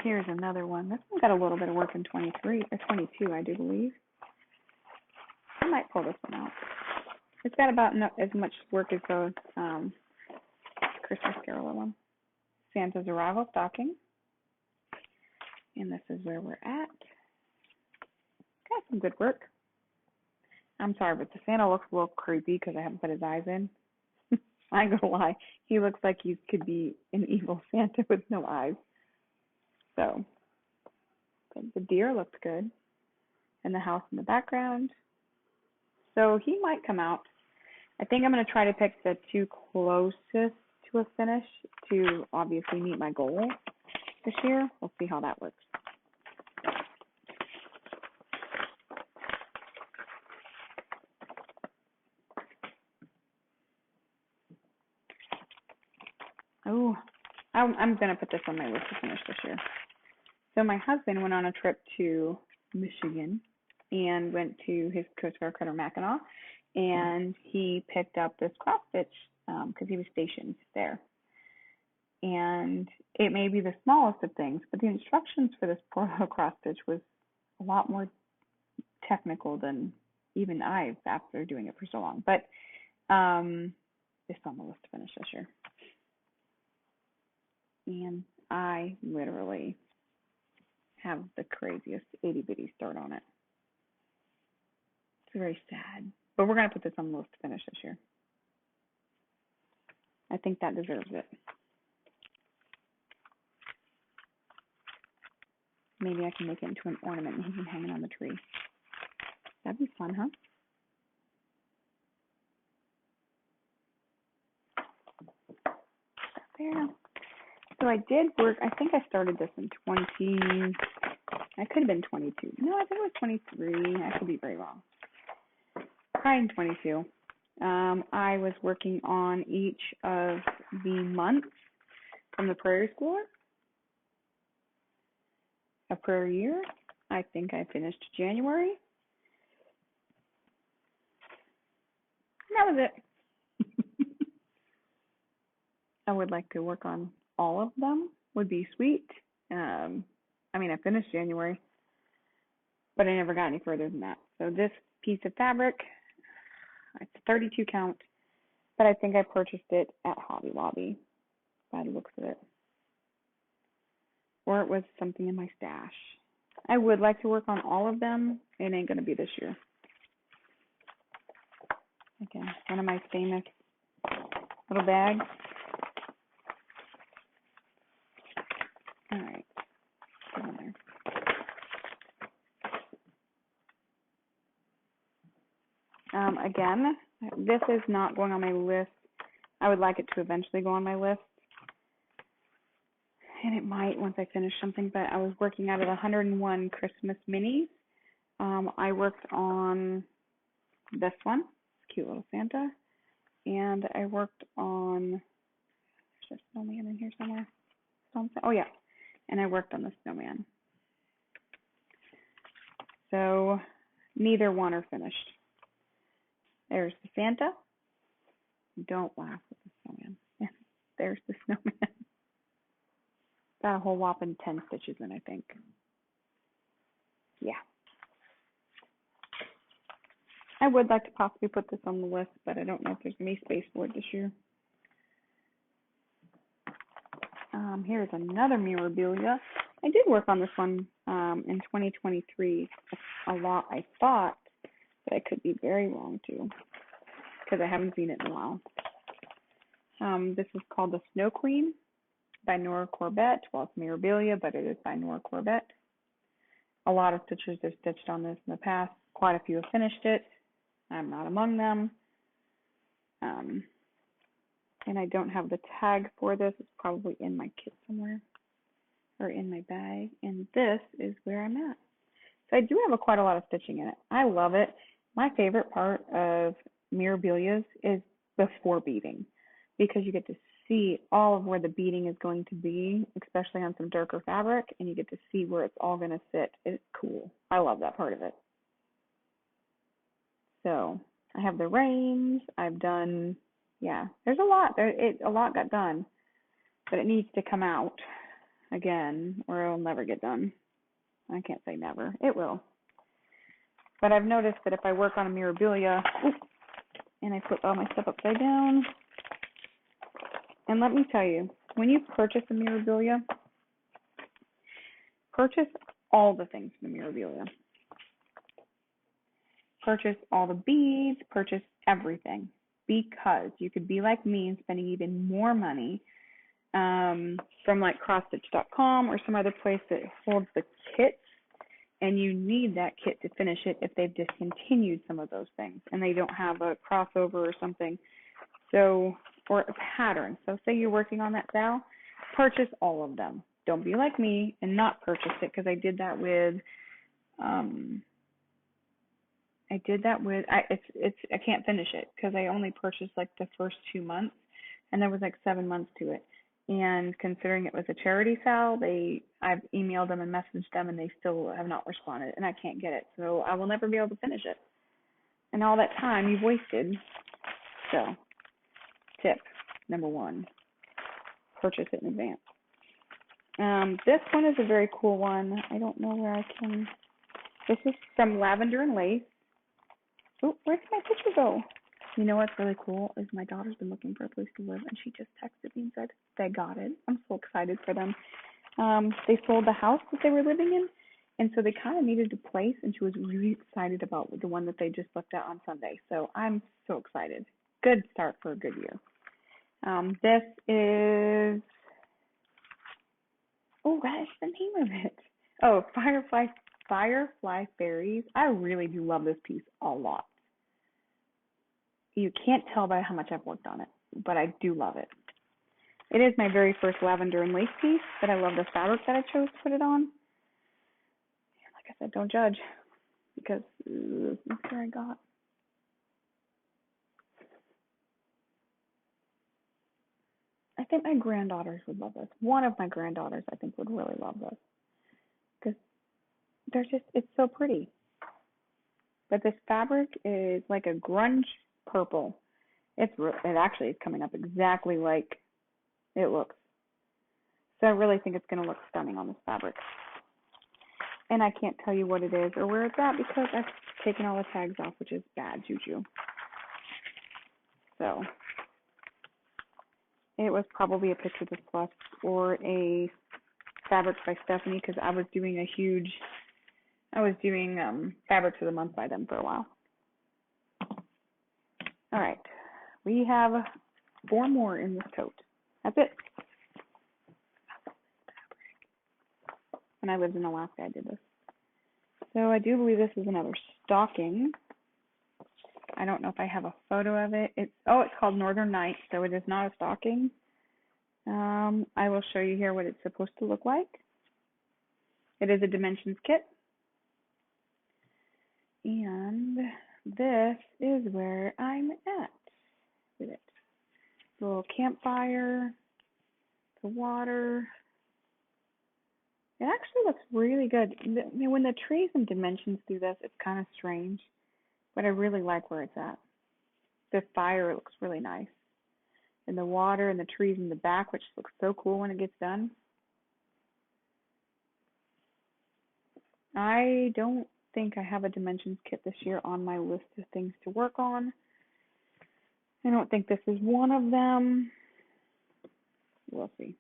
S1: Here's another one. This one got a little bit of work in 23 or 22, I do believe. I might pull this one out. It's got about as much work as the Christmas Carol one. Santa's arrival stocking. And this is where we're at. Got some good work. I'm sorry, but the Santa looks a little creepy because I haven't put his eyes in. I ain't gonna lie. He looks like he could be an evil Santa with no eyes. So, but the deer looks good. And the house in the background. So he might come out. I think I'm going to try to pick the two closest to a finish to obviously meet my goal this year. We'll see how that works. Oh, I'm going to put this on my list to finish this year. So my husband went on a trip to Michigan and went to his Coast Guard cutter Mackinac, and he picked up this cross stitch because he was stationed there. And it may be the smallest of things, but the instructions for this poor little cross stitch was a lot more technical than even I, after doing it for so long. But it's on the list to finish this year. And I literally have the craziest itty bitty start on it. It's very sad. But we're going to put this on the list to finish this year. I think that deserves it. Maybe I can make it into an ornament and he can hang it on the tree. That'd be fun, huh? There. So I did work, I think I started this in I could have been 22. No, I think it was 23. I could be very wrong. Probably in 22. I was working on each of the months from the prairie schooler. A prayer year. I think I finished January. That was it. I would like to work on all of them. Would be sweet. I finished January, but I never got any further than that. So this piece of fabric, it's 32 count, but I think I purchased it at Hobby Lobby by the looks of it. Or it was something in my stash. I would like to work on all of them. It ain't going to be this year. Again, one of my famous little bags. All right. Get in there. Again, this is not going on my list. I would like it to eventually go on my list. And it might once I finish something, but I was working out of the 101 Christmas minis. I worked on this one, cute little Santa, and I worked on, there's a snowman in here somewhere. Oh yeah, and I worked on the snowman. So neither one are finished. There's the Santa. Don't laugh at the snowman. There's the snowman. Got a whole whopping 10 stitches in, I think. Yeah. I would like to possibly put this on the list, but I don't know if there's going to be space for it this year. Here's another memorabilia. I did work on this one in 2023 a lot, I thought, but I could be very wrong too, because I haven't seen it in a while. This is called the Snow Queen by Nora Corbett. Well, it's memorabilia, but it is by Nora Corbett. A lot of stitchers have stitched on this in the past. Quite a few have finished it. I'm not among them. And I don't have the tag for this. It's probably in my kit somewhere or in my bag. And this is where I'm at. So I do have quite a lot of stitching in it. I love it. My favorite part of memorabilia is before beading, because you get to see all of where the beading is going to be, especially on some darker fabric, and you get to see where it's all going to sit. It's cool. I love that part of it. So I have the reins. I've done, there's a lot. A lot got done, but it needs to come out again, or it'll never get done. I can't say never. It will. But I've noticed that if I work on a memorabilia, and I flip all my stuff upside down. And let me tell you, when you purchase a memorabilia, purchase all the things in the memorabilia. Purchase all the beads, purchase everything, because you could be like me and spending even more money from like crosstitch.com or some other place that holds the kits, and you need that kit to finish it if they've discontinued some of those things and they don't have a crossover or something, so, or a pattern. So say you're working on that Val, purchase all of them. Don't be like me and not purchase it, because I did that with I can't finish it because I only purchased like the first 2 months, and there was like 7 months to it. And considering it was a charity sale, I've emailed them and messaged them, and they still have not responded, and I can't get it. So I will never be able to finish it. And all that time you've wasted. So, tip number 1, purchase it in advance. This one is a very cool one. I don't know where I can. This is from Lavender and Lace. Oh, where'd my picture go? You know what's really cool is my daughter's been looking for a place to live, and she just texted me and said they got it. I'm so excited for them. They sold the house that they were living in, and so they kind of needed a place, and she was really excited about the one that they just looked at on Sunday. So I'm so excited. Good start for a good year. This is, oh, that is the name of it. Oh, Firefly Fairies. I really do love this piece a lot. You can't tell by how much I've worked on it, but I do love it. It is my very first lavender and lace piece, but I love the fabric that I chose to put it on. Like I said, don't judge, because look where I got. I think my granddaughters would love this. One of my granddaughters, I think, would really love this, because it's so pretty. But this fabric is like a grunge purple. It actually is coming up exactly like it looks. So I really think it's going to look stunning on this fabric. And I can't tell you what it is or where it's at because I've taken all the tags off, which is bad juju. So it was probably a Picture This Plus or a Fabrics by Stephanie, because I was doing Fabrics of the Month by them for a while. All right. We have 4 more in this tote. That's it. When I lived in Alaska, I did this. So I do believe this is another stocking. I don't know if I have a photo of it. It's called Northern Nights, so it is not a stocking. I will show you here what it's supposed to look like. It is a dimensions kit. And this is where I'm at with it. The little campfire, the water. It actually looks really good. When the trees and dimensions do this, it's kind of strange, but I really like where it's at. The fire looks really nice. And the water and the trees in the back, which looks so cool when it gets done. I don't think I have a dimensions kit this year on my list of things to work on. I don't think this is one of them. We'll see.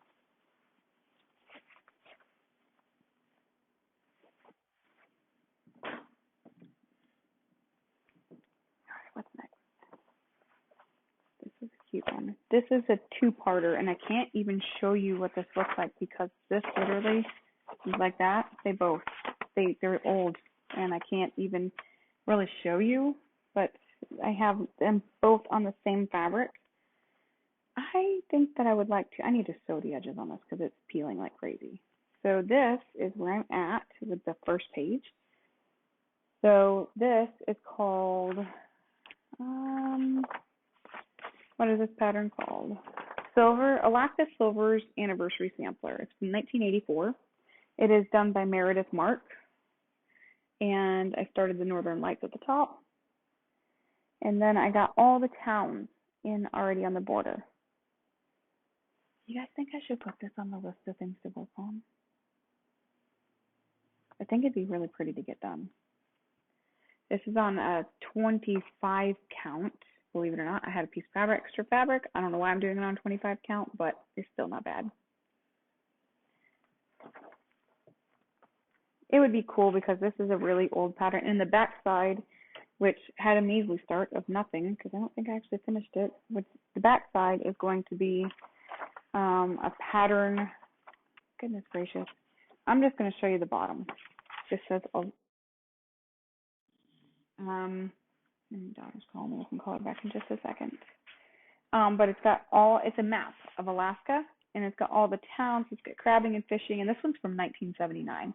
S1: What's next? This is a cute one. This is a 2-parter, and I can't even show you what this looks like because this literally is like that. They're old, and I can't even really show you, but I have them both on the same fabric. I think that I need to sew the edges on this because it's peeling like crazy. So this is where I'm at with the first page. So this is called, what is this pattern called? Alaska Silver's Anniversary Sampler. It's from 1984. It is done by Meredith Mark. And I started the Northern Lights at the top. And then I got all the towns in already on the border. You guys think I should put this on the list of things to work on? I think it'd be really pretty to get done. This is on a 25 count. believe it or not. I had a piece of fabric, extra fabric. I don't know why I'm doing it on 25 count, but it's still not bad. It would be cool because this is a really old pattern. And the back side, which had a measly start of nothing, because I don't think I actually finished it, which the back side is going to be a pattern. Goodness gracious. I'm just going to show you the bottom. Just says, my daughter's calling me. I can call her back in just a second. But it's a map of Alaska, and it's got all the towns. It's got crabbing and fishing, and this one's from 1979.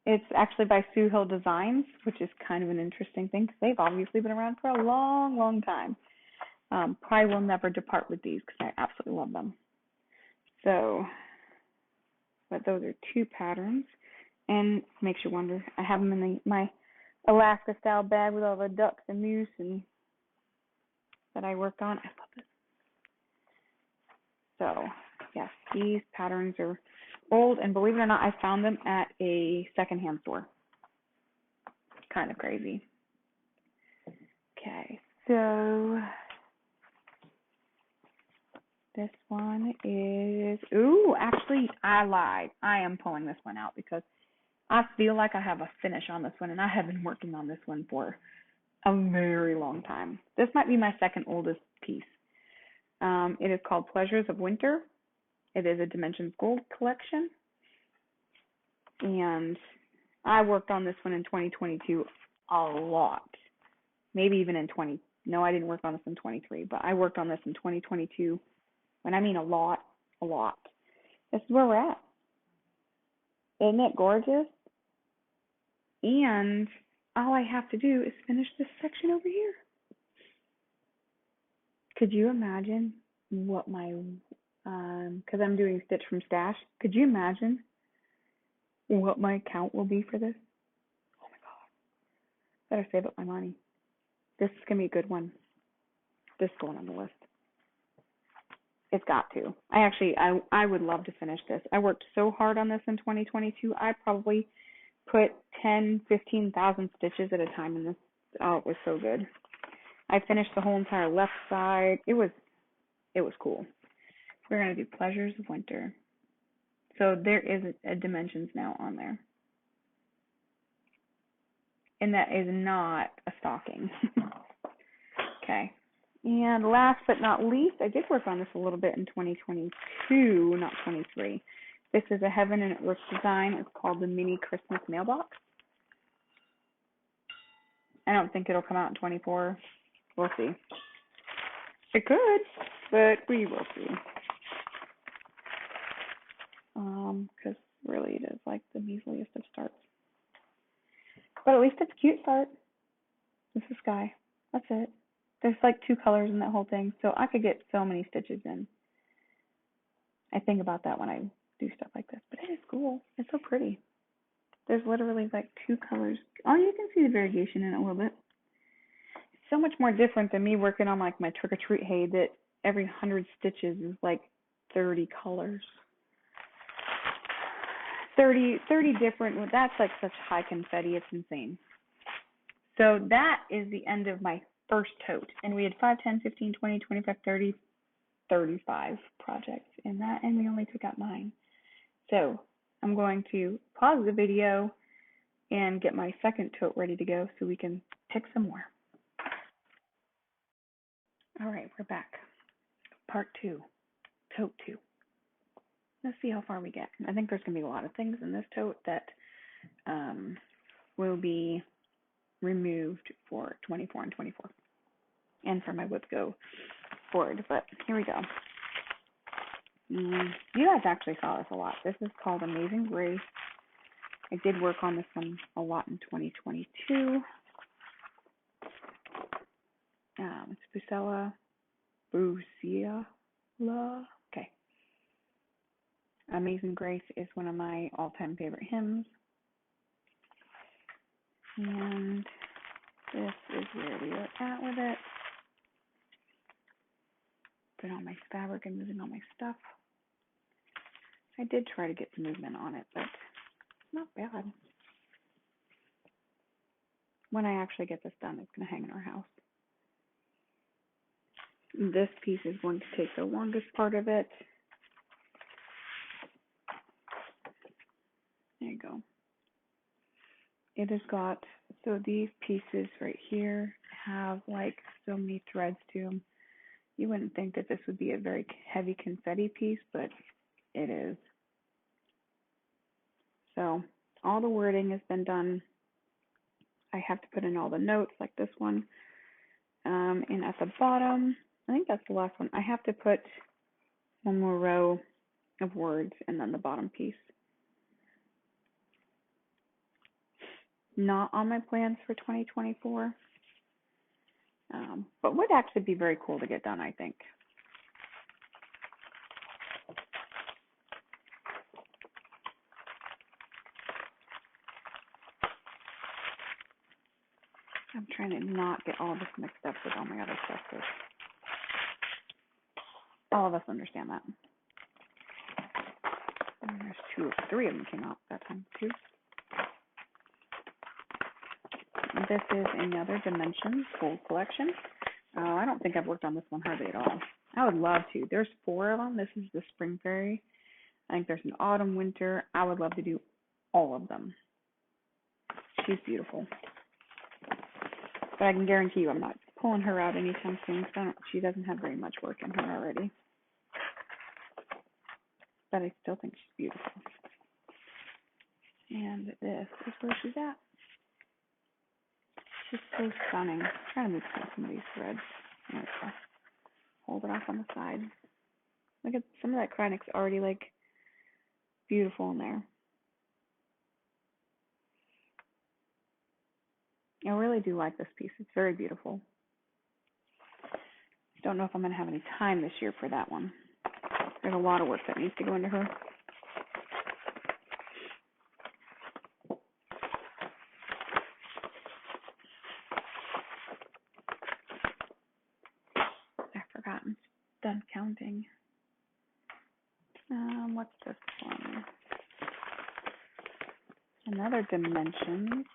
S1: It's actually by Sue Hill Designs, which is kind of an interesting thing because they've obviously been around for a long, long time. Probably will never depart with these because I absolutely love them. So, but those are two patterns, and makes you wonder. I have them in my Alaska style bag with all the ducks and moose and that I worked on. I love this. So, yes, these patterns are old, and believe it or not, I found them at a secondhand store. Kind of crazy. Okay, so this one is, actually, I lied. I am pulling this one out because I feel like I have a finish on this one, and I have been working on this one for a very long time. This might be my second oldest piece. It is called Pleasures of Winter. It is a Dimensions Gold collection. And I worked on this one in 2022 a lot. Maybe even in no, I didn't work on this in 23, but I worked on this in 2022. When I mean a lot. This is where we're at. Isn't it gorgeous? And all I have to do is finish this section over here. Could you imagine what my, because I'm doing stitch from stash, could you imagine what my count will be for this? Oh my God. Better save up my money. This is going to be a good one. This is going on the list. It's got to. I would love to finish this. I worked so hard on this in 2022. I probably put 10, 15,000 stitches at a time in this. Oh, it was so good. I finished the whole entire left side. It was cool. We're going to do Pleasures of Winter. So there is a dimensions now on there. And that is not a stocking. Okay. And last but not least, I did work on this a little bit in 2022, not 23. This is a Heaven and Earth design. It's called the Mini Christmas Mailbox. I don't think it'll come out in 24. We'll see. It could, but we will see. Because really it is like the measliest of starts. But at least it's a cute start. This is sky. That's it. There's like 2 colors in that whole thing, so I could get so many stitches in. I think about that when I do stuff like this, but it is cool. It's so pretty. There's literally like 2 colors. Oh, you can see the variegation in it a little bit. It's so much more different than me working on like my trick or treat hay that every 100 stitches is like 30 colors. 30 different. That's like such high confetti. It's insane. So that is the end of my first tote. And we had 5, 10, 15, 20, 25, 30, 35 projects in that, and we only took out 9. So I'm going to pause the video and get my second tote ready to go so we can pick some more. All right, we're back. Part 2, tote 2. Let's see how far we get. I think there's going to be a lot of things in this tote that will be removed for 24 and 24 and for my WIP Go board, but here we go. You guys actually saw this a lot. This is called Amazing Grace. I did work on this one a lot in 2022. It's Bucella. Okay. Amazing Grace is one of my all-time favorite hymns. And this is where we are at with it. Putting on my fabric and moving all my stuff. I did try to get some movement on it, but it's not bad. when I actually get this done, it's going to hang in our house. This piece is going to take the longest part of it. There you go. It has got, so these pieces right here have like so many threads to them. You wouldn't think that this would be a very heavy confetti piece, but it is. So all the wording has been done. I have to put in all the notes like this one. And at the bottom, I think that's the last one. I have to put one more row of words and then the bottom piece. Not on my plans for 2024, but would actually be very cool to get done, I think. I'm trying to not get all this mixed up with all my other stuff. So all of us understand that. And there's three of them came out that time too. This is another Dimensions Gold Collection. I don't think I've worked on this one hardly at all. I would love to. There's 4 of them. This is the Spring Fairy. I think there's an Autumn, Winter. I would love to do all of them. She's beautiful. But I can guarantee you I'm not pulling her out anytime soon because she doesn't have very much work in her already. But I still think she's beautiful. And this is where she's at. She's so stunning. I'm trying to move some of these threads. There we go. Hold it off on the side. Look at some of that Kreinik's already like beautiful in there. I really do like this piece. It's very beautiful. Don't know if I'm going to have any time this year for that one. There's a lot of work that needs to go into her. I've forgotten. Done counting. What's this one? Another Dimensions.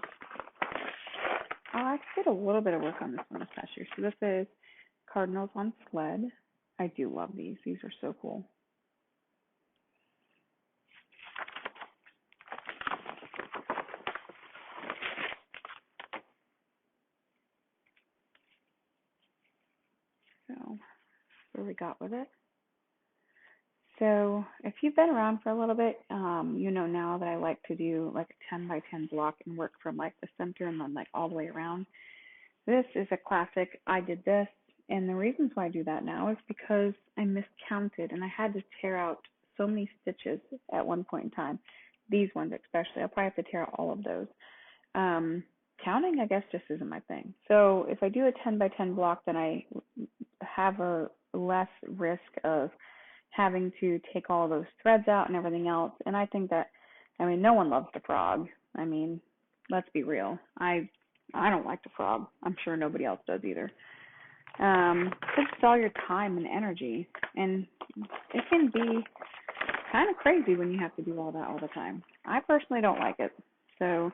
S1: Oh, I did a little bit of work on this one this past year. So this is Cardinals on Sled. I do love these. These are so cool. So, where we got with it. So, if you've been around for a little bit, you know now that I like to do like a 10 by 10 block and work from like the center and then like all the way around. This is a classic. I did this, and the reasons why I do that now is because I miscounted and I had to tear out so many stitches at one point in time. These ones especially, I'll probably have to tear out all of those. Counting, I guess, just isn't my thing. So if I do a 10 by 10 block, then I have a less risk of having to take all those threads out and everything else. And I think that, I mean, no one loves to frog. I mean, let's be real. I don't like to frog. I'm sure nobody else does either. It's all your time and energy, and it can be kind of crazy when you have to do all that all the time. I personally don't like it. So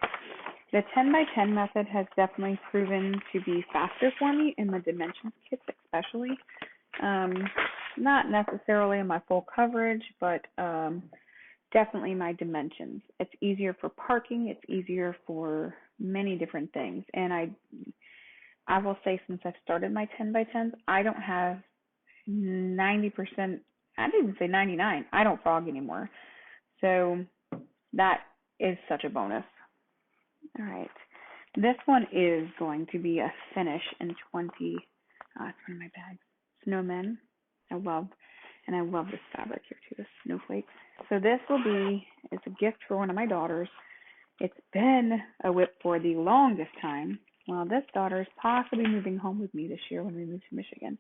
S1: the 10 by 10 method has definitely proven to be faster for me in the Dimensions kits especially. Not necessarily in my full coverage, but definitely my Dimensions. It's easier for parking. It's easier for many different things. And I will say, since I've started my 10 by 10s, I don't have 90%, I'd even say 99. I don't frog anymore. So that is such a bonus. All right. This one is going to be a finish in it's one of my bags. Snowmen. I love this fabric here too, the snowflakes. So this will be, it's a gift for one of my daughters. It's been a WIP for the longest time. Well, this daughter is possibly moving home with me this year when we move to Michigan,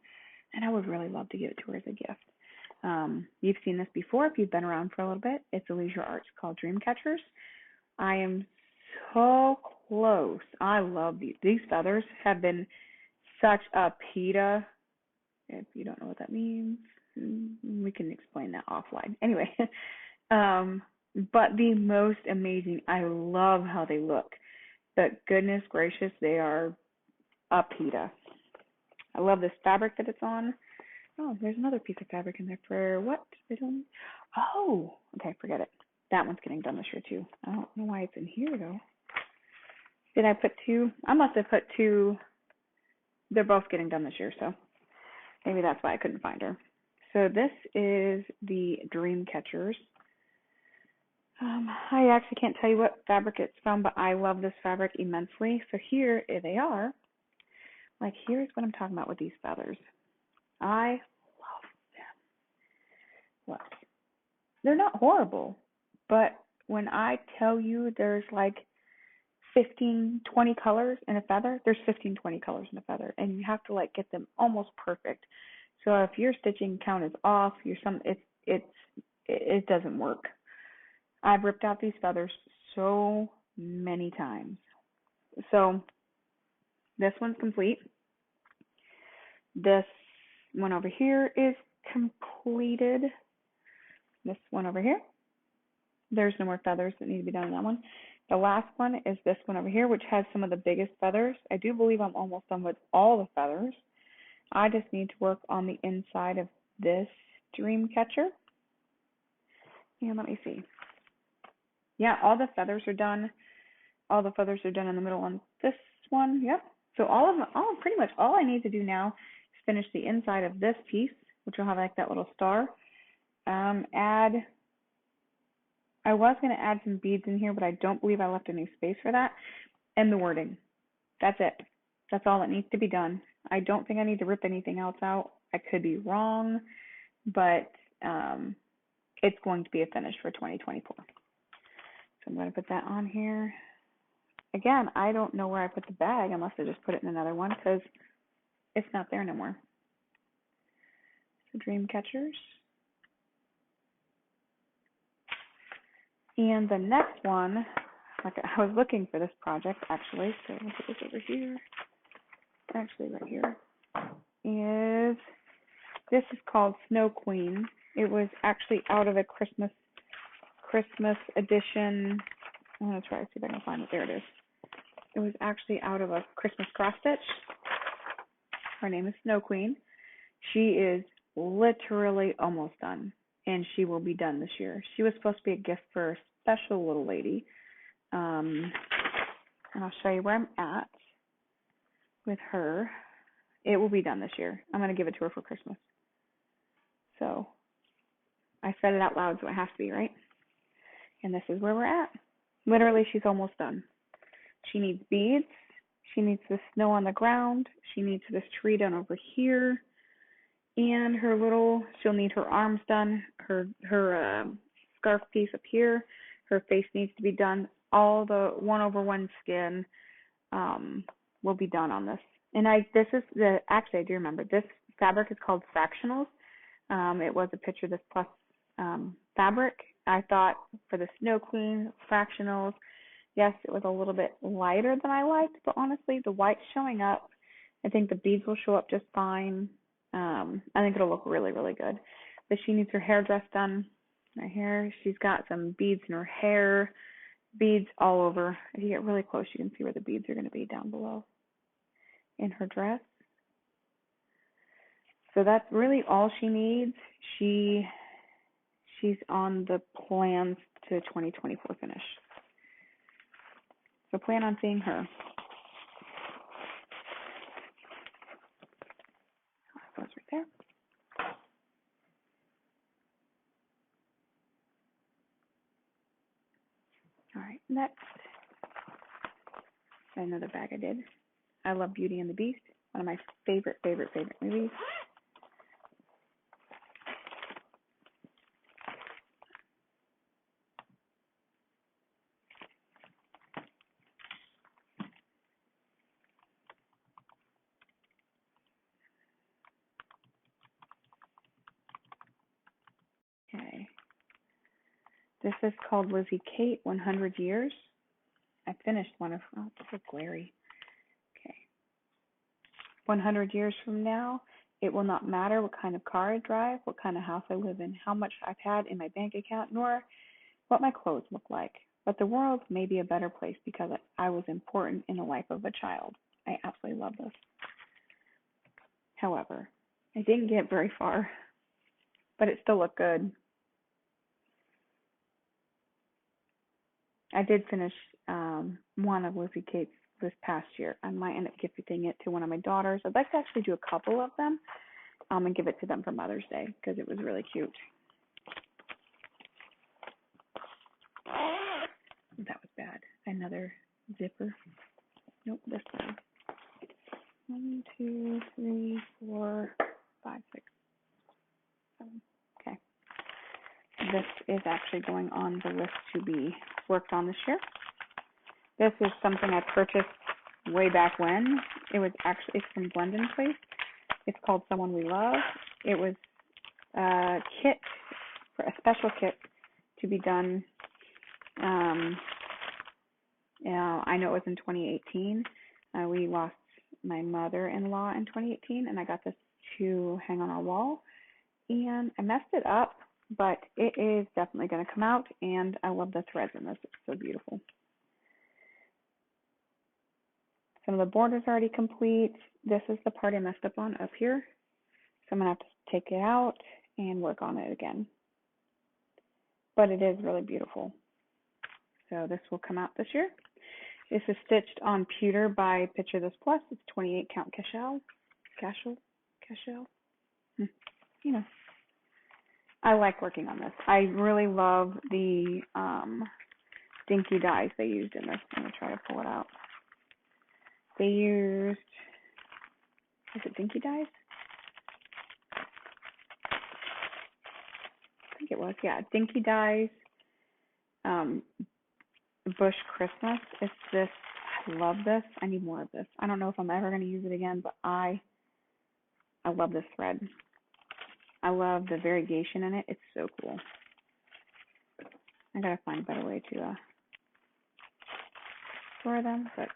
S1: and I would really love to give it to her as a gift. You've seen this before if you've been around for a little bit. It's a leisure arts called Dream Catchers. I am so close. I love these. These feathers have been such a PETA. If you don't know what that means, we can explain that offline. Anyway, but the most amazing. I love how they look. but goodness gracious, they are a pita. I love this fabric that it's on. Oh, there's another piece of fabric in there for what? They don't. Oh, okay, forget it. That one's getting done this year too. I don't know why it's in here though. Did I put two? I must have put two. They're both getting done this year, so maybe that's why I couldn't find her. So this is the Dream Catchers. I actually can't tell you what fabric it's from, but I love this fabric immensely. So here they are. Like, here's what I'm talking about with these feathers. I love them. Look, they're not horrible, but when I tell you there's like 15, 20 colors in a feather, there's 15, 20 colors in a feather, and you have to like get them almost perfect. So if your stitching count is off, it doesn't work. I've ripped out these feathers so many times. So this one's complete. This one over here is completed. This one over here, there's no more feathers that need to be done on that one. The last one is this one over here, which has some of the biggest feathers. I do believe I'm almost done with all the feathers. I just need to work on the inside of this dream catcher. And let me see. Yeah, all the feathers are done. All the feathers are done in the middle on this one. Yep. So pretty much all I need to do now is finish the inside of this piece, which will have like that little star. I was going to add some beads in here, but I don't believe I left any space for that. And the wording. That's it. That's all that needs to be done. I don't think I need to rip anything else out. I could be wrong, but it's going to be a finish for 2024. So I'm going to put that on here. Again, I don't know where I put the bag. I must have just put it in another one because it's not there no more. So dream catchers. And the next one, like I was looking for this project actually, so I'll put this over here. Actually, right here this is called Snow Queen. It was actually out of a Christmas edition. I'm gonna try to see if I can find it. There it is. It was actually out of a Christmas cross stitch. Her name is Snow Queen. She is literally almost done, and she will be done this year. She was supposed to be a gift for a special little lady. And I'll show you where I'm at with her. It will be done this year. I'm going to give it to her for Christmas. So I said it out loud, so it has to be, right? And this is where we're at. Literally, she's almost done. She needs beads. She needs the snow on the ground. She needs this tree done over here. And she'll need her arms done, her scarf piece up here. Her face needs to be done. All the 1/1 skin will be done on this. And I do remember, this fabric is called Fractionals. It was a Picture This Plus fabric. I thought for the Snow Queen Fractionals, yes, it was a little bit lighter than I liked, but honestly, the white's showing up. I think the beads will show up just fine. I think it'll look really, really good. But she needs her hairdress done. Right here, she's got some beads in her hair, beads all over. If you get really close, you can see where the beads are going to be down below in her dress. So that's really all she needs. She's on the plans to 2024 finish. So plan on seeing her. That goes right there. All right, next. Another bag I did. I love Beauty and the Beast. One of my favorite movies. Okay. This is called Lizzie Kate, 100 Years. I finished one of, it's so glary. Okay. 100 years from now, it will not matter what kind of car I drive, what kind of house I live in, how much I've had in my bank account, nor what my clothes look like. but the world may be a better place because I was important in the life of a child. I absolutely love this. However, I didn't get very far, but it still looked good. I did finish one of Lucy Kate's this past year. I might end up gifting it to one of my daughters. I'd like to actually do a couple of them and give it to them for Mother's Day because it was really cute. That was bad. Another zipper. Nope, this one. 1, 2, 3, 4, 5, 6, 7. Okay. This is actually going on the list to be worked on this year. This is something I purchased way back when. It's from Blendon Place. It's called Someone We Love. It was a kit, for a special kit to be done. I know it was in 2018. We lost my mother-in-law in 2018, and I got this to hang on our wall. And I messed it up, but it is definitely going to come out, and I love the threads in this. It's so beautiful. Some of the borders are already complete. This is the part I messed up on up here. So I'm going to have to take it out and work on it again. But it is really beautiful. So this will come out this year. This is stitched on pewter by Picture This Plus. It's 28 count cashel. You know, I like working on this. I really love the dinky dies they used in this. I'm going to try to pull it out. They used, is it dinky dies? I think it was, yeah. Dinky dies, Bush Christmas. It's this, I love this. I need more of this. I don't know if I'm ever going to use it again, but I love this thread. I love the variegation in it. It's so cool. I gotta find a better way to store them, but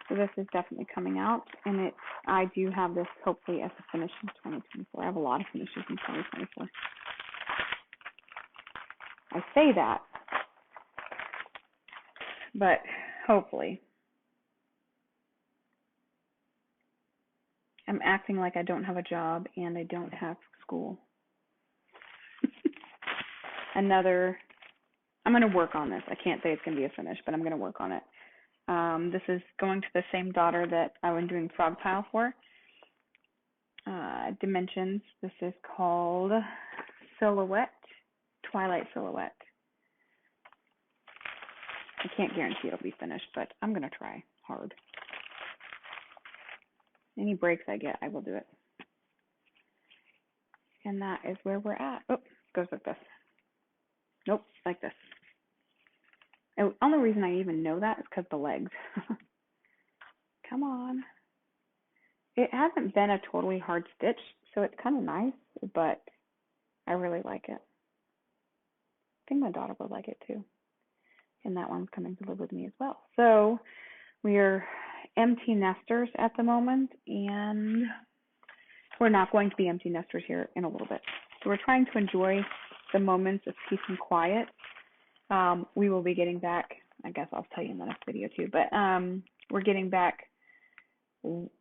S1: so this is definitely coming out, and I do have this hopefully as a finish in 2024. I have a lot of finishes in 2024. I say that, but hopefully. I'm acting like I don't have a job and I don't have school. I'm going to work on this. I can't say it's going to be a finish, but I'm going to work on it. This is going to the same daughter that I was doing frog tile for. Dimensions. This is called Silhouette, Twilight Silhouette. I can't guarantee it'll be finished, but I'm going to try hard. Any breaks I get, I will do it. And that is where we're at. Oh, it goes like this. Nope, like this. The only reason I even know that is because the legs. Come on. It hasn't been a totally hard stitch, so it's kind of nice, but I really like it. I think my daughter would like it too. And that one's coming to live with me as well. So we are empty nesters at the moment, and we're not going to be empty nesters here in a little bit. So we're trying to enjoy the moments of peace and quiet. We will be getting back, I guess I'll tell you in the next video too, but we're getting back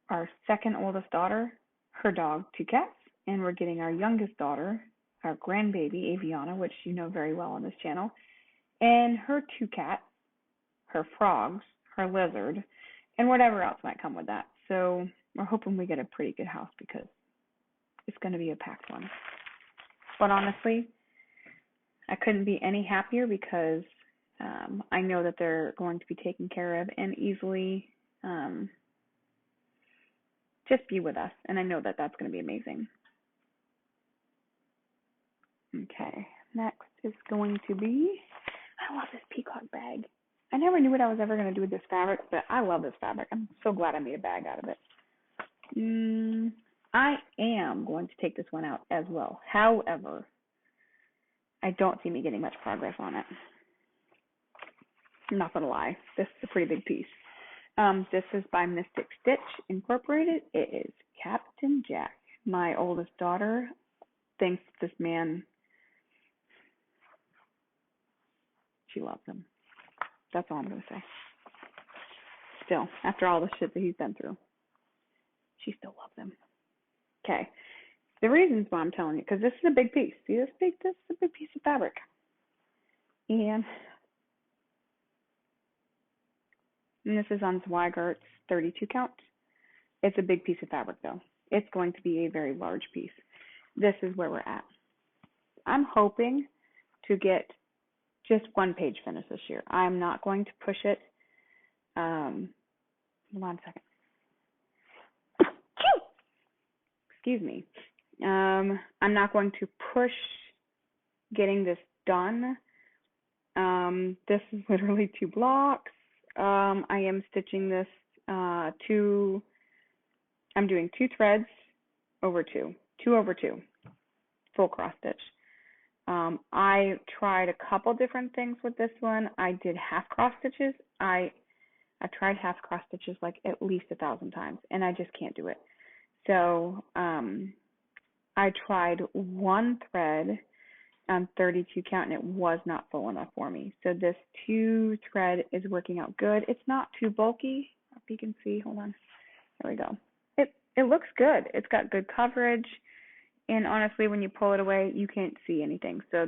S1: our second oldest daughter, her dog, 2 cats, and we're getting our youngest daughter, our grandbaby, Aviana, which you know very well on this channel, and her 2 cats, her frogs, her lizard, and whatever else might come with that. So we're hoping we get a pretty good house because it's going to be a packed one. But honestly, I couldn't be any happier because I know that they're going to be taken care of and easily just be with us. And I know that that's going to be amazing. Okay, next is going to be, I love this peacock bag. I never knew what I was ever going to do with this fabric, but I love this fabric. I'm so glad I made a bag out of it. I am going to take this one out as well. However, I don't see me getting much progress on it. I'm not going to lie. This is a pretty big piece. This is by Mystic Stitch Incorporated. It is Captain Jack. My oldest daughter thinks this man She loves him. That's all I'm going to say. Still, after all the shit that he's been through, she still loves him. Okay. The reasons why I'm telling you, because this is a big piece. See this is a big piece of fabric. And this is on Zweigart's 32 count. It's a big piece of fabric though. It's going to be a very large piece. This is where we're at. I'm hoping to get just one page finish this year. I'm not going to push it. Hold on a second. Excuse me. I'm not going to push getting this done. This is literally 2 blocks. I am stitching this I'm doing 2 threads over 2 over 2, full cross stitch. I tried a couple different things with this one. I did half cross stitches. I tried half cross stitches like at least 1,000 times, and I just can't do it. So I tried 1 thread on 32 count, and it was not full enough for me. So this 2 thread is working out good. It's not too bulky. If you can see, hold on. There we go. It looks good. It's got good coverage, and honestly, when you pull it away, you can't see anything. So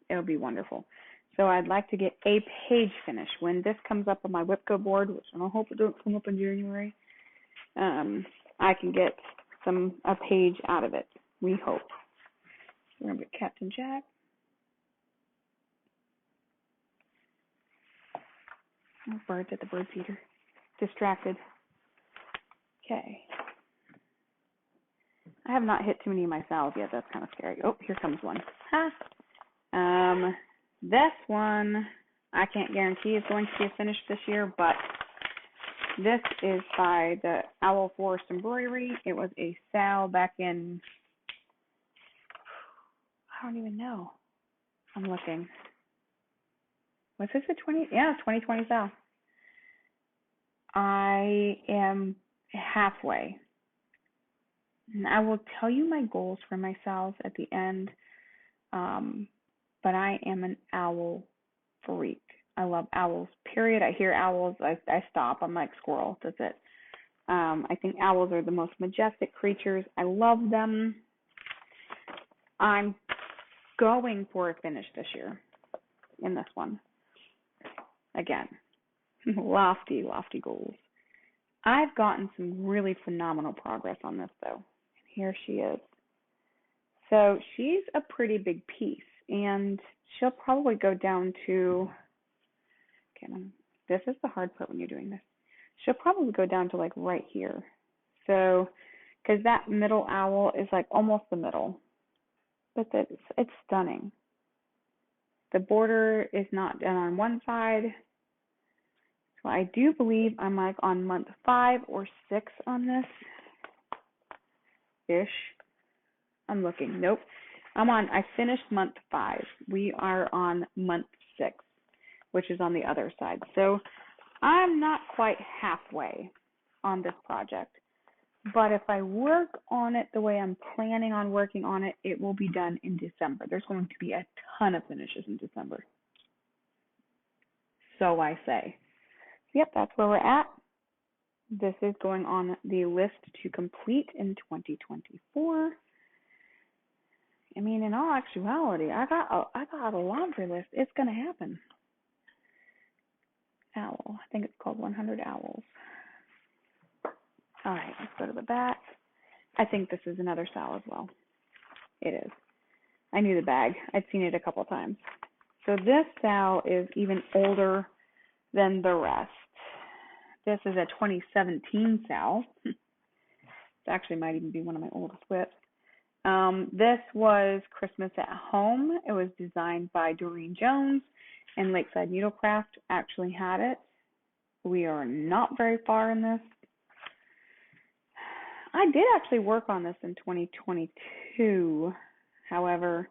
S1: it'll be wonderful. So I'd like to get a page finish. When this comes up on my WIP board, which I hope it don't come up in January, I can get a page out of it. We hope. We're gonna get Captain Jack. Oh, birds at the bird feeder. Distracted. Okay. I have not hit too many of my salves yet. That's kind of scary. Oh, here comes one. Ha. This one I can't guarantee is going to be a finish this year, but this is by the Owl Forest Embroidery. It was a sale back in, I don't even know. I'm looking. Was this a 2020 sale. I am halfway. And I will tell you my goals for my sales at the end. But I am an owl freak. I love owls, period. I hear owls, I stop. I'm like squirrel. That's it. I think owls are the most majestic creatures. I love them. I'm going for a finish this year in this one. Again, lofty goals. I've gotten some really phenomenal progress on this though. Here she is. So she's a pretty big piece, and she'll probably go down to, okay, this is the hard part when you're doing this. She'll probably go down to like right here. So, because that middle owl is like almost the middle, but it's stunning. The border is not done on one side. So I do believe I'm like on month 5 or 6 on this. Ish. I'm looking. Nope. I finished month 5. We are on month 6, which is on the other side. So I'm not quite halfway on this project. But if I work on it the way I'm planning on working on it, it will be done in December. There's going to be a ton of finishes in December. So I say. Yep, that's where we're at. This is going on the list to complete in 2024. I mean, in all actuality, I got a laundry list. It's gonna happen. Owl. I think it's called 100 Owls. All right, let's go to the back. I think this is another sow as well. It is. I knew the bag. I'd seen it a couple times. So this sow is even older than the rest. This is a 2017 sow. It actually might even be one of my oldest WIPs. This was Christmas at Home. It was designed by Doreen Jones, and Lakeside Needlecraft actually had it. We are not very far in this. I did actually work on this in 2022. However,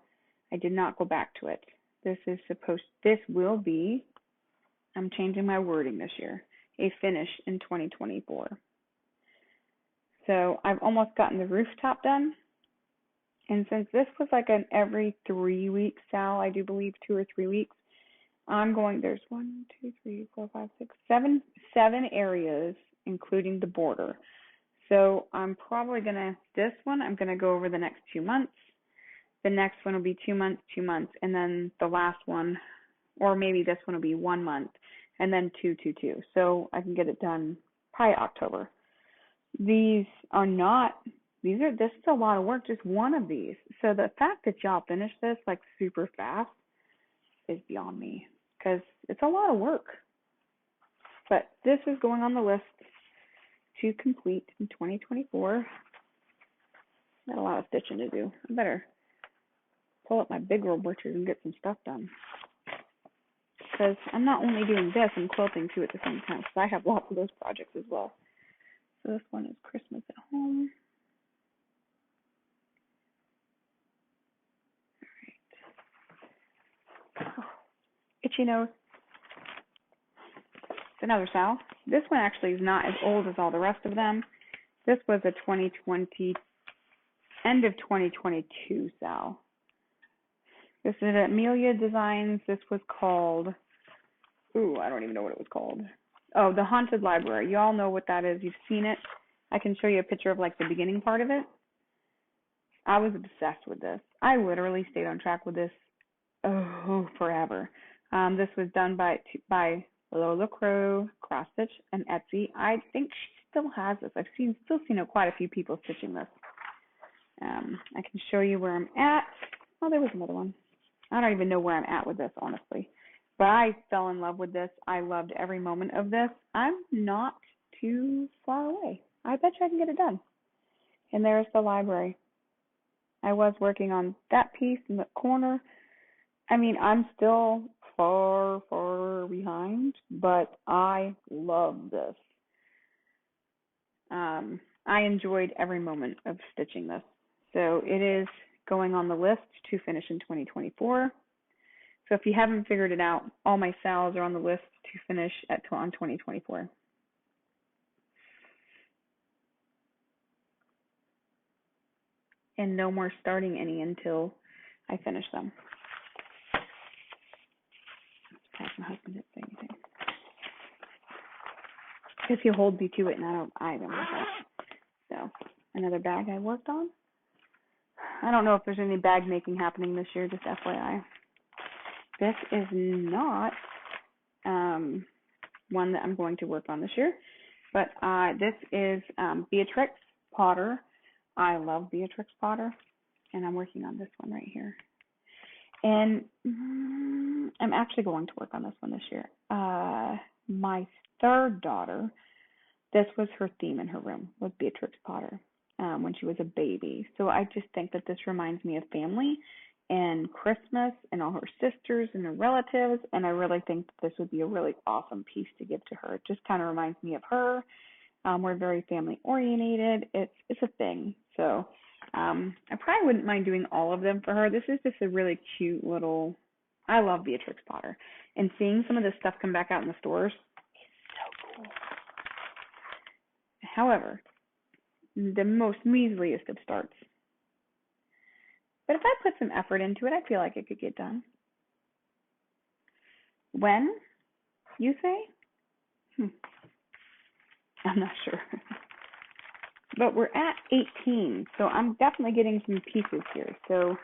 S1: I did not go back to it. This will be, I'm changing my wording this year, a finish in 2024. So I've almost gotten the rooftop done. And since this was like an every 3 week sale, I do believe 2 or 3 weeks, there's 7 areas, including the border. So I'm probably this one, I'm gonna go over the next 2 months. The next one will be 2 months, 2 months, and then the last one, or maybe this one will be 1 month, and then 2, 2, 2. So I can get it done probably October. This is a lot of work, just one of these. So the fact that y'all finish this like super fast is beyond me, because it's a lot of work. But this is going on the list to complete in 2024. Got a lot of stitching to do. I better pull up my big roll butchers and get some stuff done, because I'm not only doing this, I'm quilting too at the same time, because I have lots of those projects as well. So this one is Christmas at Home. Itchy nose. It's another Sal. This one actually is not as old as all the rest of them. This was a 2020, end of 2022 Sal. This is Amelia Designs. This was called, I don't even know what it was called. Oh, The Haunted Library. You all know what that is. You've seen it. I can show you a picture of like the beginning part of it. I was obsessed with this. I literally stayed on track with this forever. This was done by Lola Crow, Cross Stitch, and Etsy. I think she still has this. I've still seen quite a few people stitching this. I can show you where I'm at. Oh, there was another one. I don't even know where I'm at with this, honestly. But I fell in love with this. I loved every moment of this. I'm not too far away. I bet you I can get it done. And there's the library. I was working on that piece in the corner. I mean, I'm still far, far behind, but I love this. I enjoyed every moment of stitching this. So it is going on the list to finish in 2024. So if you haven't figured it out, all my Sals are on the list to finish on 2024. And no more starting any until I finish them. My husband didn't say anything, because he'll hold me to it, and I don't want that. So another bag I worked on. I don't know if there's any bag making happening this year, just FYI. This is not one that I'm going to work on this year, but this is Beatrix Potter. I love Beatrix Potter, and I'm working on this one right here. And I'm actually going to work on this one this year. My third daughter, this was her theme in her room, was Beatrix Potter when she was a baby. So I just think that this reminds me of family and Christmas and all her sisters and her relatives. And I really think that this would be a really awesome piece to give to her. It just kind of reminds me of her. We're very family oriented. It's a thing. So I probably wouldn't mind doing all of them for her. This is just a really cute little, I love Beatrix Potter. And seeing some of this stuff come back out in the stores is so cool. However, the most measliest of starts. But if I put some effort into it, I feel like it could get done. When, you say? I'm not sure. But we're at 18, so I'm definitely getting some pieces here. So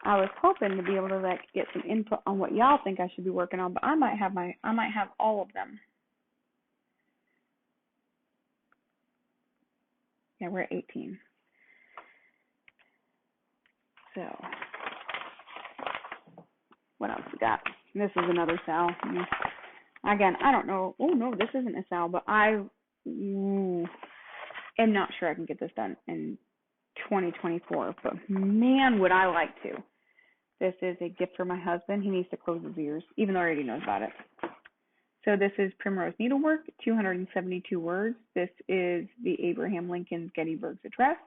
S1: I was hoping to be able to get some input on what y'all think I should be working on, but I might have all of them. Yeah, we're at 18. So what else we got? This is another Sal. Again, I don't know. Oh no, this isn't a Sal, but I am not sure I can get this done in 2024, but man, would I like to. This is a gift for my husband. He needs to close his ears, even though I already knows about it. So this is Primrose Needlework, 272 words. This is the Abraham Lincoln Gettysburg Address.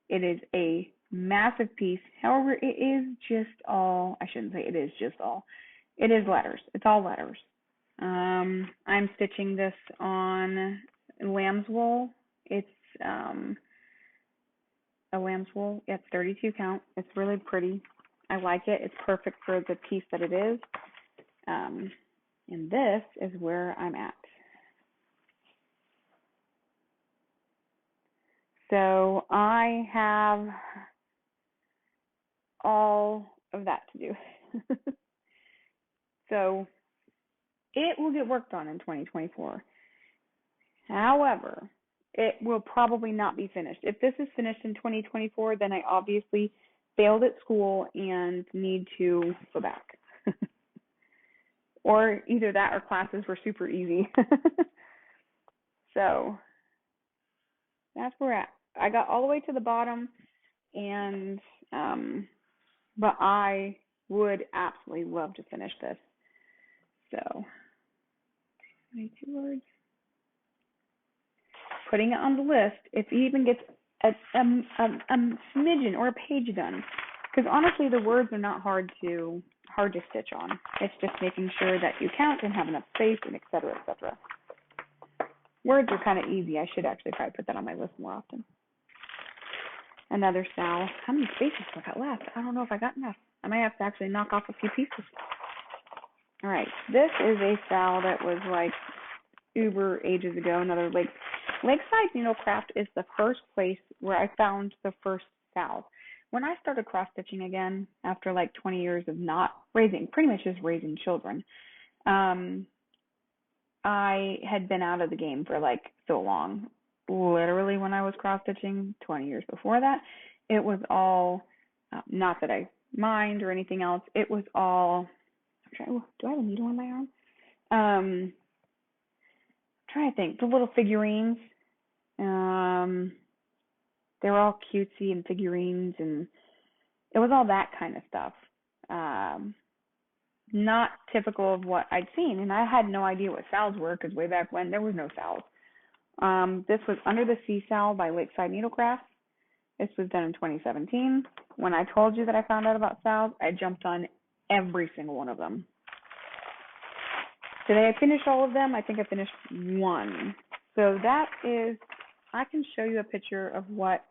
S1: It is a massive piece. However, it is just all, I shouldn't say it is just all. It is letters. It's all letters. I'm stitching this on lamb's wool. It's a lamb's wool. It's 32 count. It's really pretty. I like it. It's perfect for the piece that it is. And this is where I'm at. So I have all of that to do. So it will get worked on in 2024. However, it will probably not be finished. If this is finished in 2024, then I obviously failed at school and need to go back. Or either that or classes were super easy. So that's where we're at. I got all the way to the bottom, and but I would absolutely love to finish this. So 22 words. Putting it on the list. If he even gets a smidgen or a page done, because honestly, the words are not hard to stitch on. It's just making sure that you count and have enough space, and et cetera, et cetera. Words are kind of easy. I should actually probably put that on my list more often. Another style. How many spaces do I got left? I don't know if I got enough. I might have to actually knock off a few pieces. All right. This is a style that was like uber ages ago. Another Lakeside Needlecraft is the first place where I found the first styles. When I started cross stitching again after like 20 years of not raising, pretty much just raising children, I had been out of the game for like so long. Literally, when I was cross stitching 20 years before that, it was all, not that I mind or anything else, it was all, do I have a needle on my arm? I'm trying to think, the little figurines, they were all cutesy and figurines, and it was all that kind of stuff. Not typical of what I'd seen, and I had no idea what sals were, because way back when there was no sals. This was Under the Sea Sal by Lakeside Needlecraft. This was done in 2017. When I told you that I found out about sals, I jumped on every single one of them. Did I finish all of them? I think I finished one. So that is, I can show you a picture of what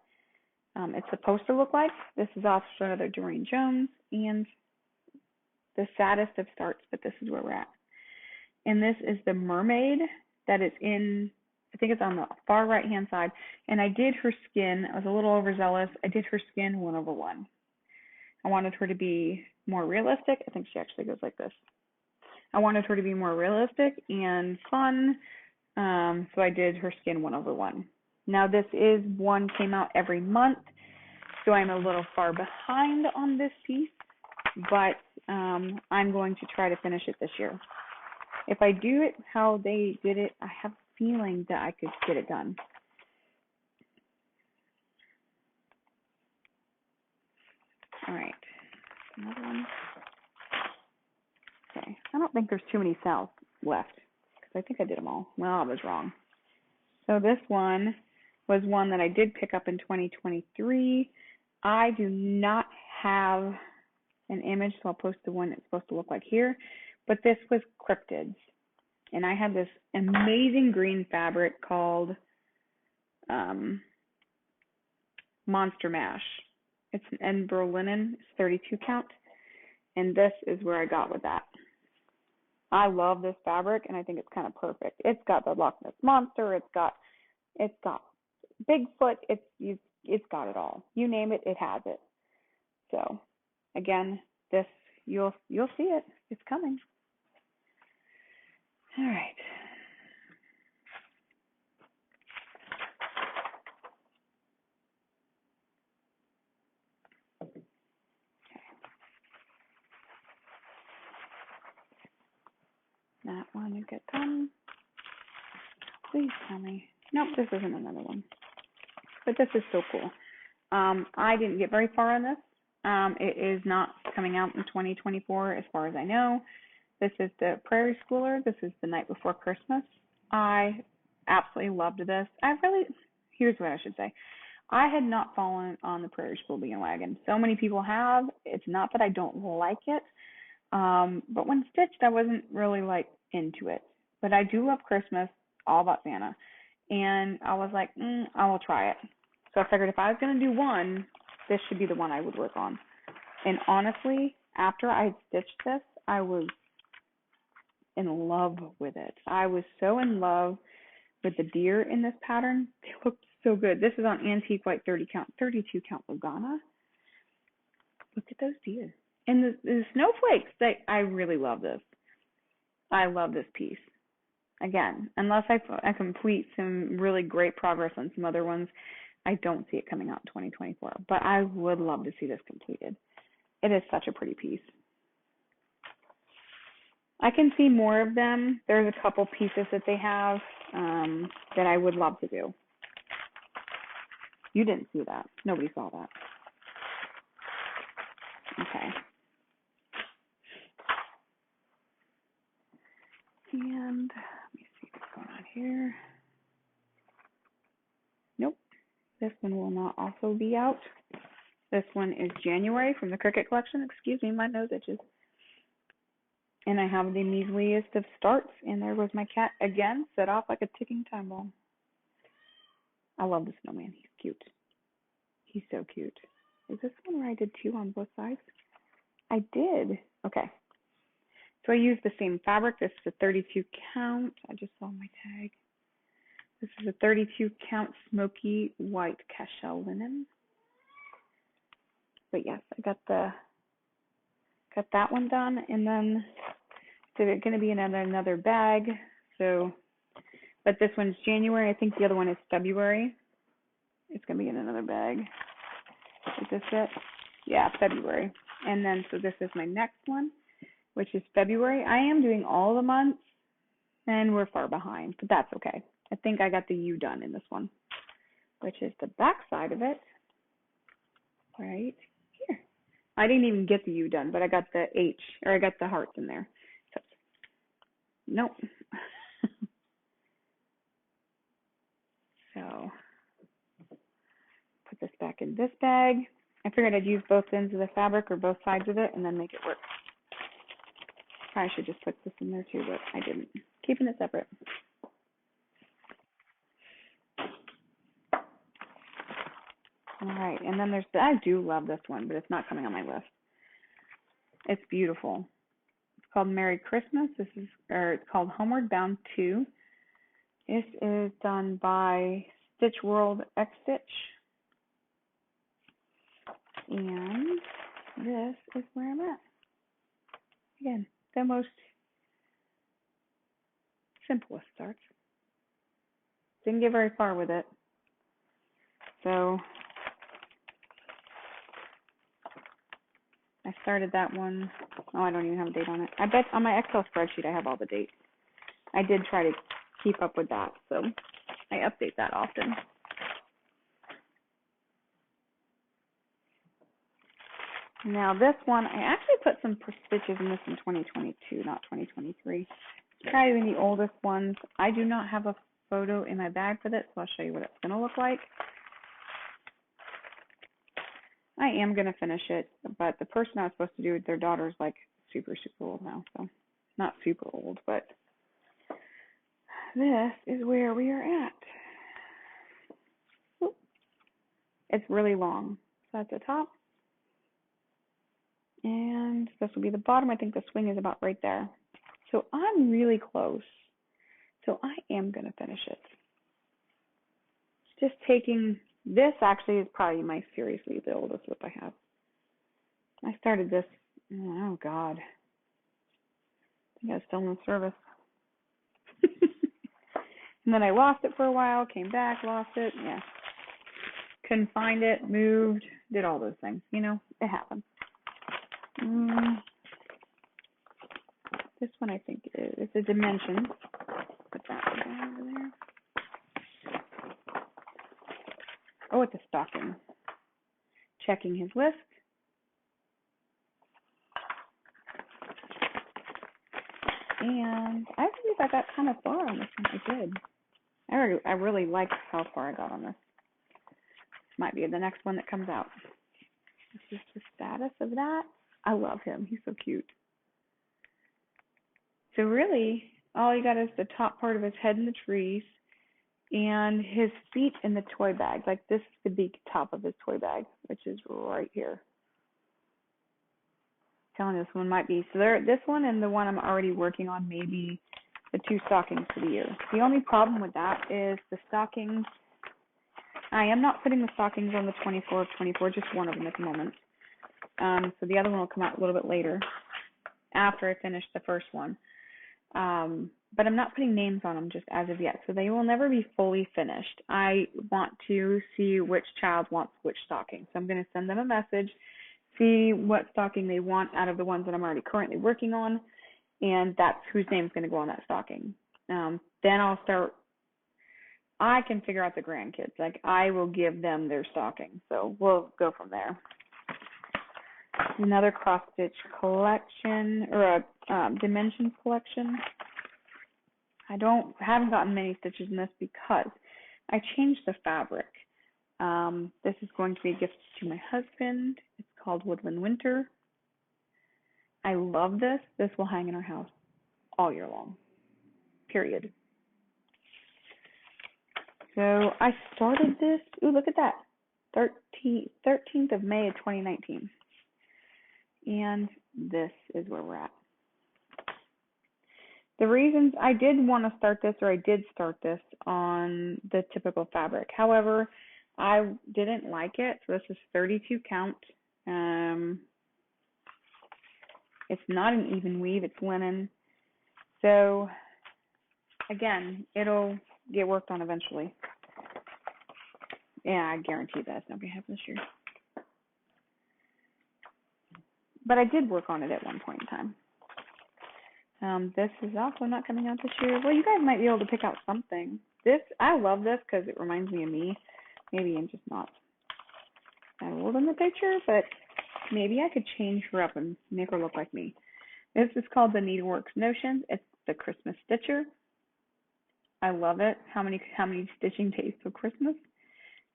S1: it's supposed to look like. This is also another Doreen Jones, and the saddest of starts, but this is where we're at. And this is the mermaid that is in, I think it's on the far right-hand side. And I did her skin. I was a little overzealous. I did her skin 1/1. I wanted her to be more realistic. I think she actually goes like this. I wanted her to be more realistic and fun. So I did her skin 1/1. Now this is one came out every month. So I'm a little far behind on this piece, but I'm going to try to finish it this year. If I do it how they did it, I have a feeling that I could get it done. All right, another one. Okay, I don't think there's too many cells left, because I think I did them all. Well, I was wrong. So this one was one that I did pick up in 2023. I do not have an image, so I'll post the one it's supposed to look like here. But this was cryptids, and I had this amazing green fabric called Monster Mash. It's an Edinburgh linen, it's 32 count, and this is where I got with that. I love this fabric, and I think it's kind of perfect. It's got the Loch Ness Monster, it's got Bigfoot, it's got it all. You name it, it has it. So again, this you'll see it. It's coming. All right. Okay. That one you get done. Please tell me. Nope, this isn't another one. But this is so cool. I didn't get very far on this. It is not coming out in 2024 as far as I know. This is the Prairie Schooler. This is the night before Christmas. I absolutely loved this. Here's what I should say. I had not fallen on the Prairie School bandwagon. So many people have. It's not that I don't like it. But when stitched, I wasn't really like into it. But I do love Christmas, all about Santa. And I was like, I will try it. So I figured if I was going to do one, this should be the one I would work on. And honestly, after I stitched this, I was in love with it. I was so in love with the deer in this pattern. They looked so good. This is on Antique White 30 count, 32 count Lugana. Look at those deer. And the snowflakes, I really love this. I love this piece. Again, unless I complete some really great progress on some other ones, I don't see it coming out in 2024. But I would love to see this completed. It is such a pretty piece. I can see more of them. There's a couple pieces that they have that I would love to do. You didn't see that. Nobody saw that. Okay. And let me see what's going on here. Nope. This one will not also be out. This one is January from the Cricket Collection. Excuse me, my nose itches. And I have the measliest of starts. And there was my cat again, set off like a ticking time bomb. I love the snowman. He's cute. He's so cute. Is this one where I did 2 on both sides? I did. Okay. So I used the same fabric. This is a 32 count. I just saw my tag. This is a 32 count smoky white cashel linen. But yes, I got that one done, and then it's going to be in another bag. So, but this one's January. I think the other one is February. It's going to be in another bag. Is this it? Yeah, February. And then so this is my next one, which is February. I am doing all the months, and we're far behind, but that's okay. I think I got the U done in this one, which is the back side of it, right here. I didn't even get the U done, but I got the H, or I got the hearts in there. So, nope. So, put this back in this bag. I figured I'd use both ends of the fabric or both sides of it and then make it work. I should just put this in there too, but I didn't. Keeping it separate. All right, and then there's I do love this one, but it's not coming on my list. It's beautiful. It's called Merry Christmas. It's called Homeward Bound 2. This is done by Stitch World X Stitch. And this is where I'm at. Again, the most simplest starts. Didn't get very far with it. So I started that one. Oh, I don't even have a date on it. I bet on my Excel spreadsheet I have all the dates. I did try to keep up with that, so I update that often. Now this one, I actually put some stitches in this in 2022, not 2023. It's probably the oldest ones. I do not have a photo in my bag for this, so I'll show you what it's going to look like. I am going to finish it, but the person I was supposed to do it, their daughter's like super, super old now, so not super old, but this is where we are at. It's really long. So that's the top. And this will be the bottom. I think the swing is about right there. So I'm really close. So I am going to finish it. Just taking, this actually is probably my seriously the oldest WIP I have. I started this, oh God. I think I was still in service. And then I lost it for a while, came back, lost it, yeah. Couldn't find it, moved, did all those things. You know, it happens. This one I think is a dimension. Put that one over there. Oh, it's a stocking. Checking his list. And I believe I got kind of far on this one. I did. I really like how far I got on this. This might be the next one that comes out. This is the status of that. I love him. He's so cute. So really, all you got is the top part of his head in the trees and his feet in the toy bag. Like this is the big top of his toy bag, which is right here. telling this one might be. So this one and the one I'm already working on may be the 2 stockings for the year. The only problem with that is the stockings. I am not putting the stockings on the 24 of 24, just one of them at the moment. So the other one will come out a little bit later after I finish the first one. But I'm not putting names on them just as of yet, so they will never be fully finished. I want to see which child wants which stocking. So I'm going to send them a message, see what stocking they want out of the ones that I'm already currently working on, and that's whose name's going to go on that stocking. Then I can figure out the grandkids. Like, I will give them their stocking. So we'll go from there. Another cross stitch collection, or a dimensions collection. I haven't gotten many stitches in this because I changed the fabric. This is going to be a gift to my husband. It's called Woodland Winter. I love this. This will hang in our house all year long, period. So I started this, ooh, look at that, 13th of May of 2019. And this is where we're at. The reasons I did want to start this, or I did start this on the typical fabric. However, I didn't like it. So this is 32 count. It's not an even weave, it's linen. So again, it'll get worked on eventually. Yeah, I guarantee that it's not going to happen this year. But I did work on it at one point in time. This is also not coming out this year. Well, you guys might be able to pick out something. I love this because it reminds me of me. Maybe I'm just not that old in the picture, but maybe I could change her up and make her look like me. This is called the Needleworks Notions. It's the Christmas Stitcher. I love it. How many stitching days for Christmas?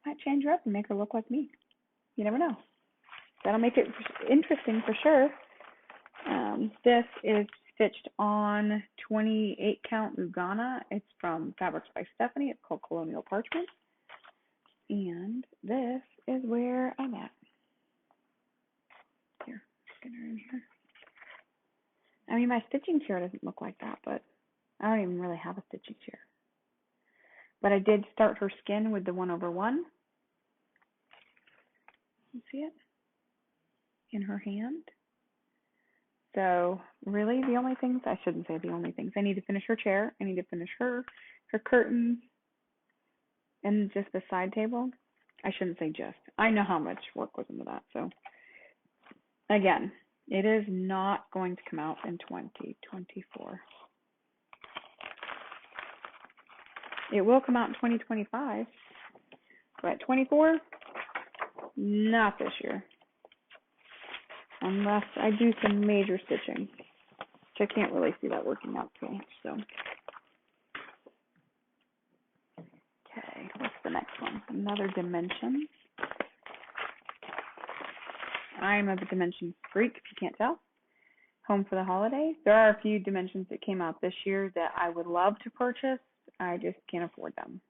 S1: Might change her up and make her look like me. You never know. That'll make it interesting for sure. This is stitched on 28 count Ugana. It's from Fabrics by Stephanie. It's called Colonial Parchment. And this is where I'm at. Here, get her in here. I mean, my stitching chair doesn't look like that, but I don't even really have a stitching chair. But I did start her skin with the 1/1. You see it? In her hand. So really the only things, I shouldn't say the only things, I need to finish her chair, I need to finish her curtains, and just the side table. I shouldn't say just. I know how much work goes into that. So again, it is not going to come out in 2024. It will come out in 2025, but 24, not this year. Unless I do some major stitching, which I can't really see that working out too much. So, okay, what's the next one? Another dimension. I'm a dimension freak, if you can't tell. Home for the holidays. There are a few dimensions that came out this year that I would love to purchase. I just can't afford them.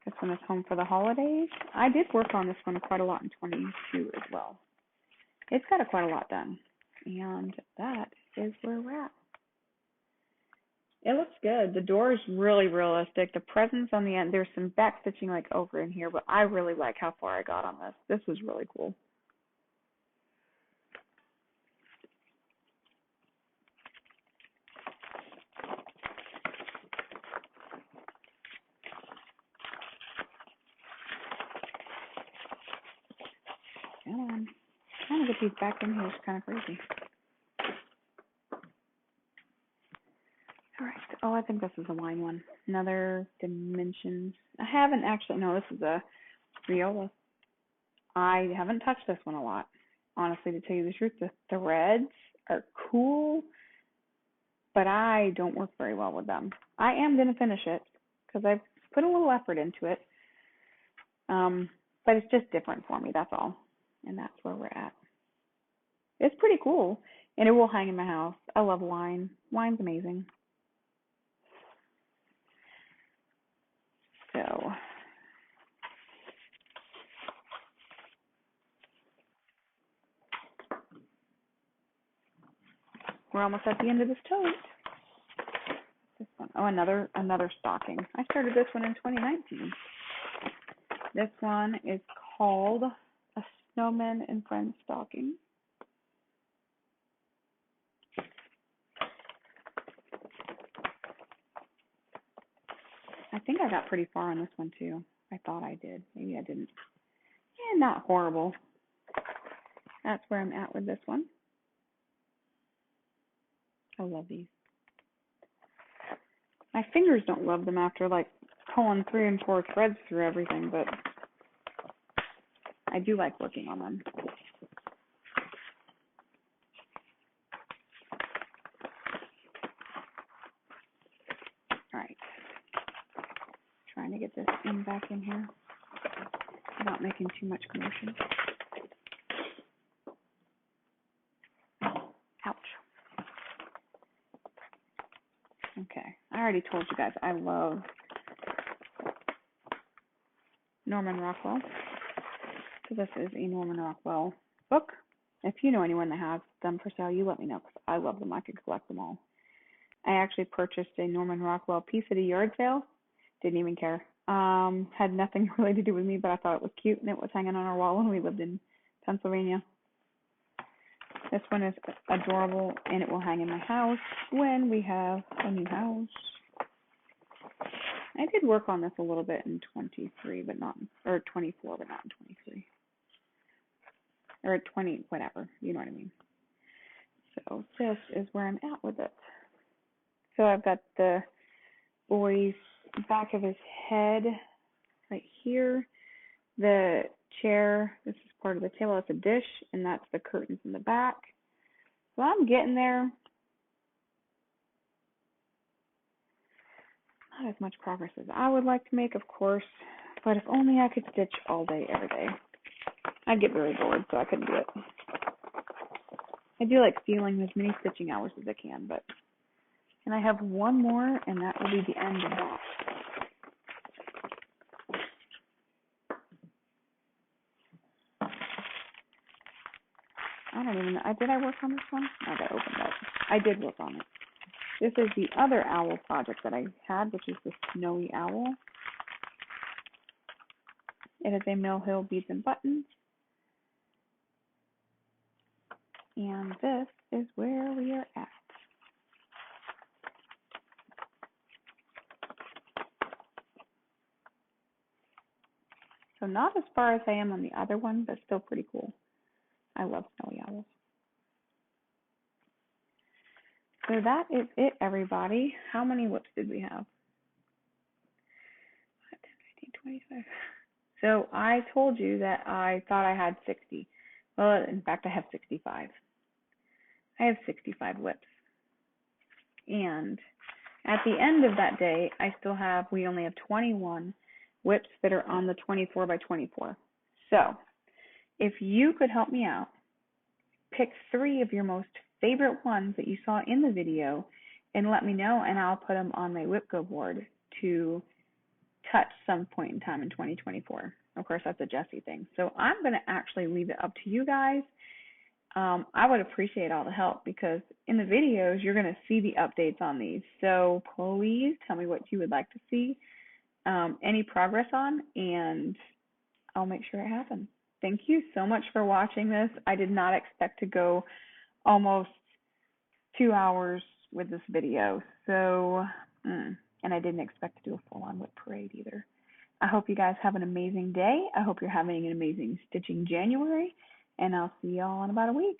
S1: This one is Home for the Holidays. I did work on this one quite a lot in 22 as well. It's got quite a lot done. And that is where we're at. It looks good. The door is really realistic. The presents on the end, there's some back stitching like over in here, but I really like how far I got on this. This was really cool. Come on. Trying to get these back in here is kind of crazy. All right. Oh, I think this is a line one. Another dimensions. I haven't actually. No, this is a Riola. I haven't touched this one a lot. Honestly, to tell you the truth, the threads are cool, but I don't work very well with them. I am going to finish it because I've put a little effort into it. But it's just different for me. That's all. And that's where we're at. It's pretty cool, and it will hang in my house. I love wine. Wine's amazing. So, we're almost at the end of this tote. This one, oh, another stocking. I started this one in 2019. This one is called a Snowman and Friends stocking. I think I got pretty far on this one too. I thought I did. Maybe I didn't. Yeah, not horrible. That's where I'm at with this one. I love these. My fingers don't love them after like pulling 3 and 4 threads through everything, but I do like working on them. All right. Trying to get this in back in here without making too much commotion. Ouch. Okay, I already told you guys I love Norman Rockwell. So this is a Norman Rockwell book. If you know anyone that has them for sale, you let me know because I love them. I could collect them all. I actually purchased a Norman Rockwell piece at a yard sale. Didn't even care. Had nothing really to do with me, but I thought it was cute and it was hanging on our wall when we lived in Pennsylvania. This one is adorable and it will hang in my house when we have a new house. I did work on this a little bit in 23, but not, or 24, but not in 23. Or 20, whatever, you know what I mean. So this is where I'm at with it. So I've got the boy's back of his head right here. The chair, this is part of the table, it's a dish, and that's the curtains in the back. So I'm getting there. Not as much progress as I would like to make, of course, but if only I could stitch all day, every day. I'd get very bored, so I couldn't do it. I do like stealing as many stitching hours as I can, but and I have one more, and that will be the end of that. I don't even know. Did I work on this one? I gotta open it up. I did work on it. This is the other owl project that I had, which is the Snowy Owl. It is a Mill Hill Beads and Buttons. And this is where we are at. So not as far as I am on the other one, but still pretty cool. I love snowy owls. So that is it, everybody. How many WIPs did we have? 10, 15, 25. So I told you that I thought I had 60. Well, in fact, I have 65. I have 65 WIPs. And at the end of that day, we only have 21 WIPs that are on the 24 by 24. So if you could help me out, pick 3 of your most favorite ones that you saw in the video and let me know, and I'll put them on my WIP Go board to touch some point in time in 2024. Of course, that's a Jessie thing. So I'm going to actually leave it up to you guys. I would appreciate all the help because in the videos, you're going to see the updates on these. So please tell me what you would like to see, any progress on, and I'll make sure it happens. Thank you so much for watching this. I did not expect to go almost 2 hours with this video. So, and I didn't expect to do a full-on WIP parade either. I hope you guys have an amazing day. I hope you're having an amazing stitching January, and I'll see y'all in about a week.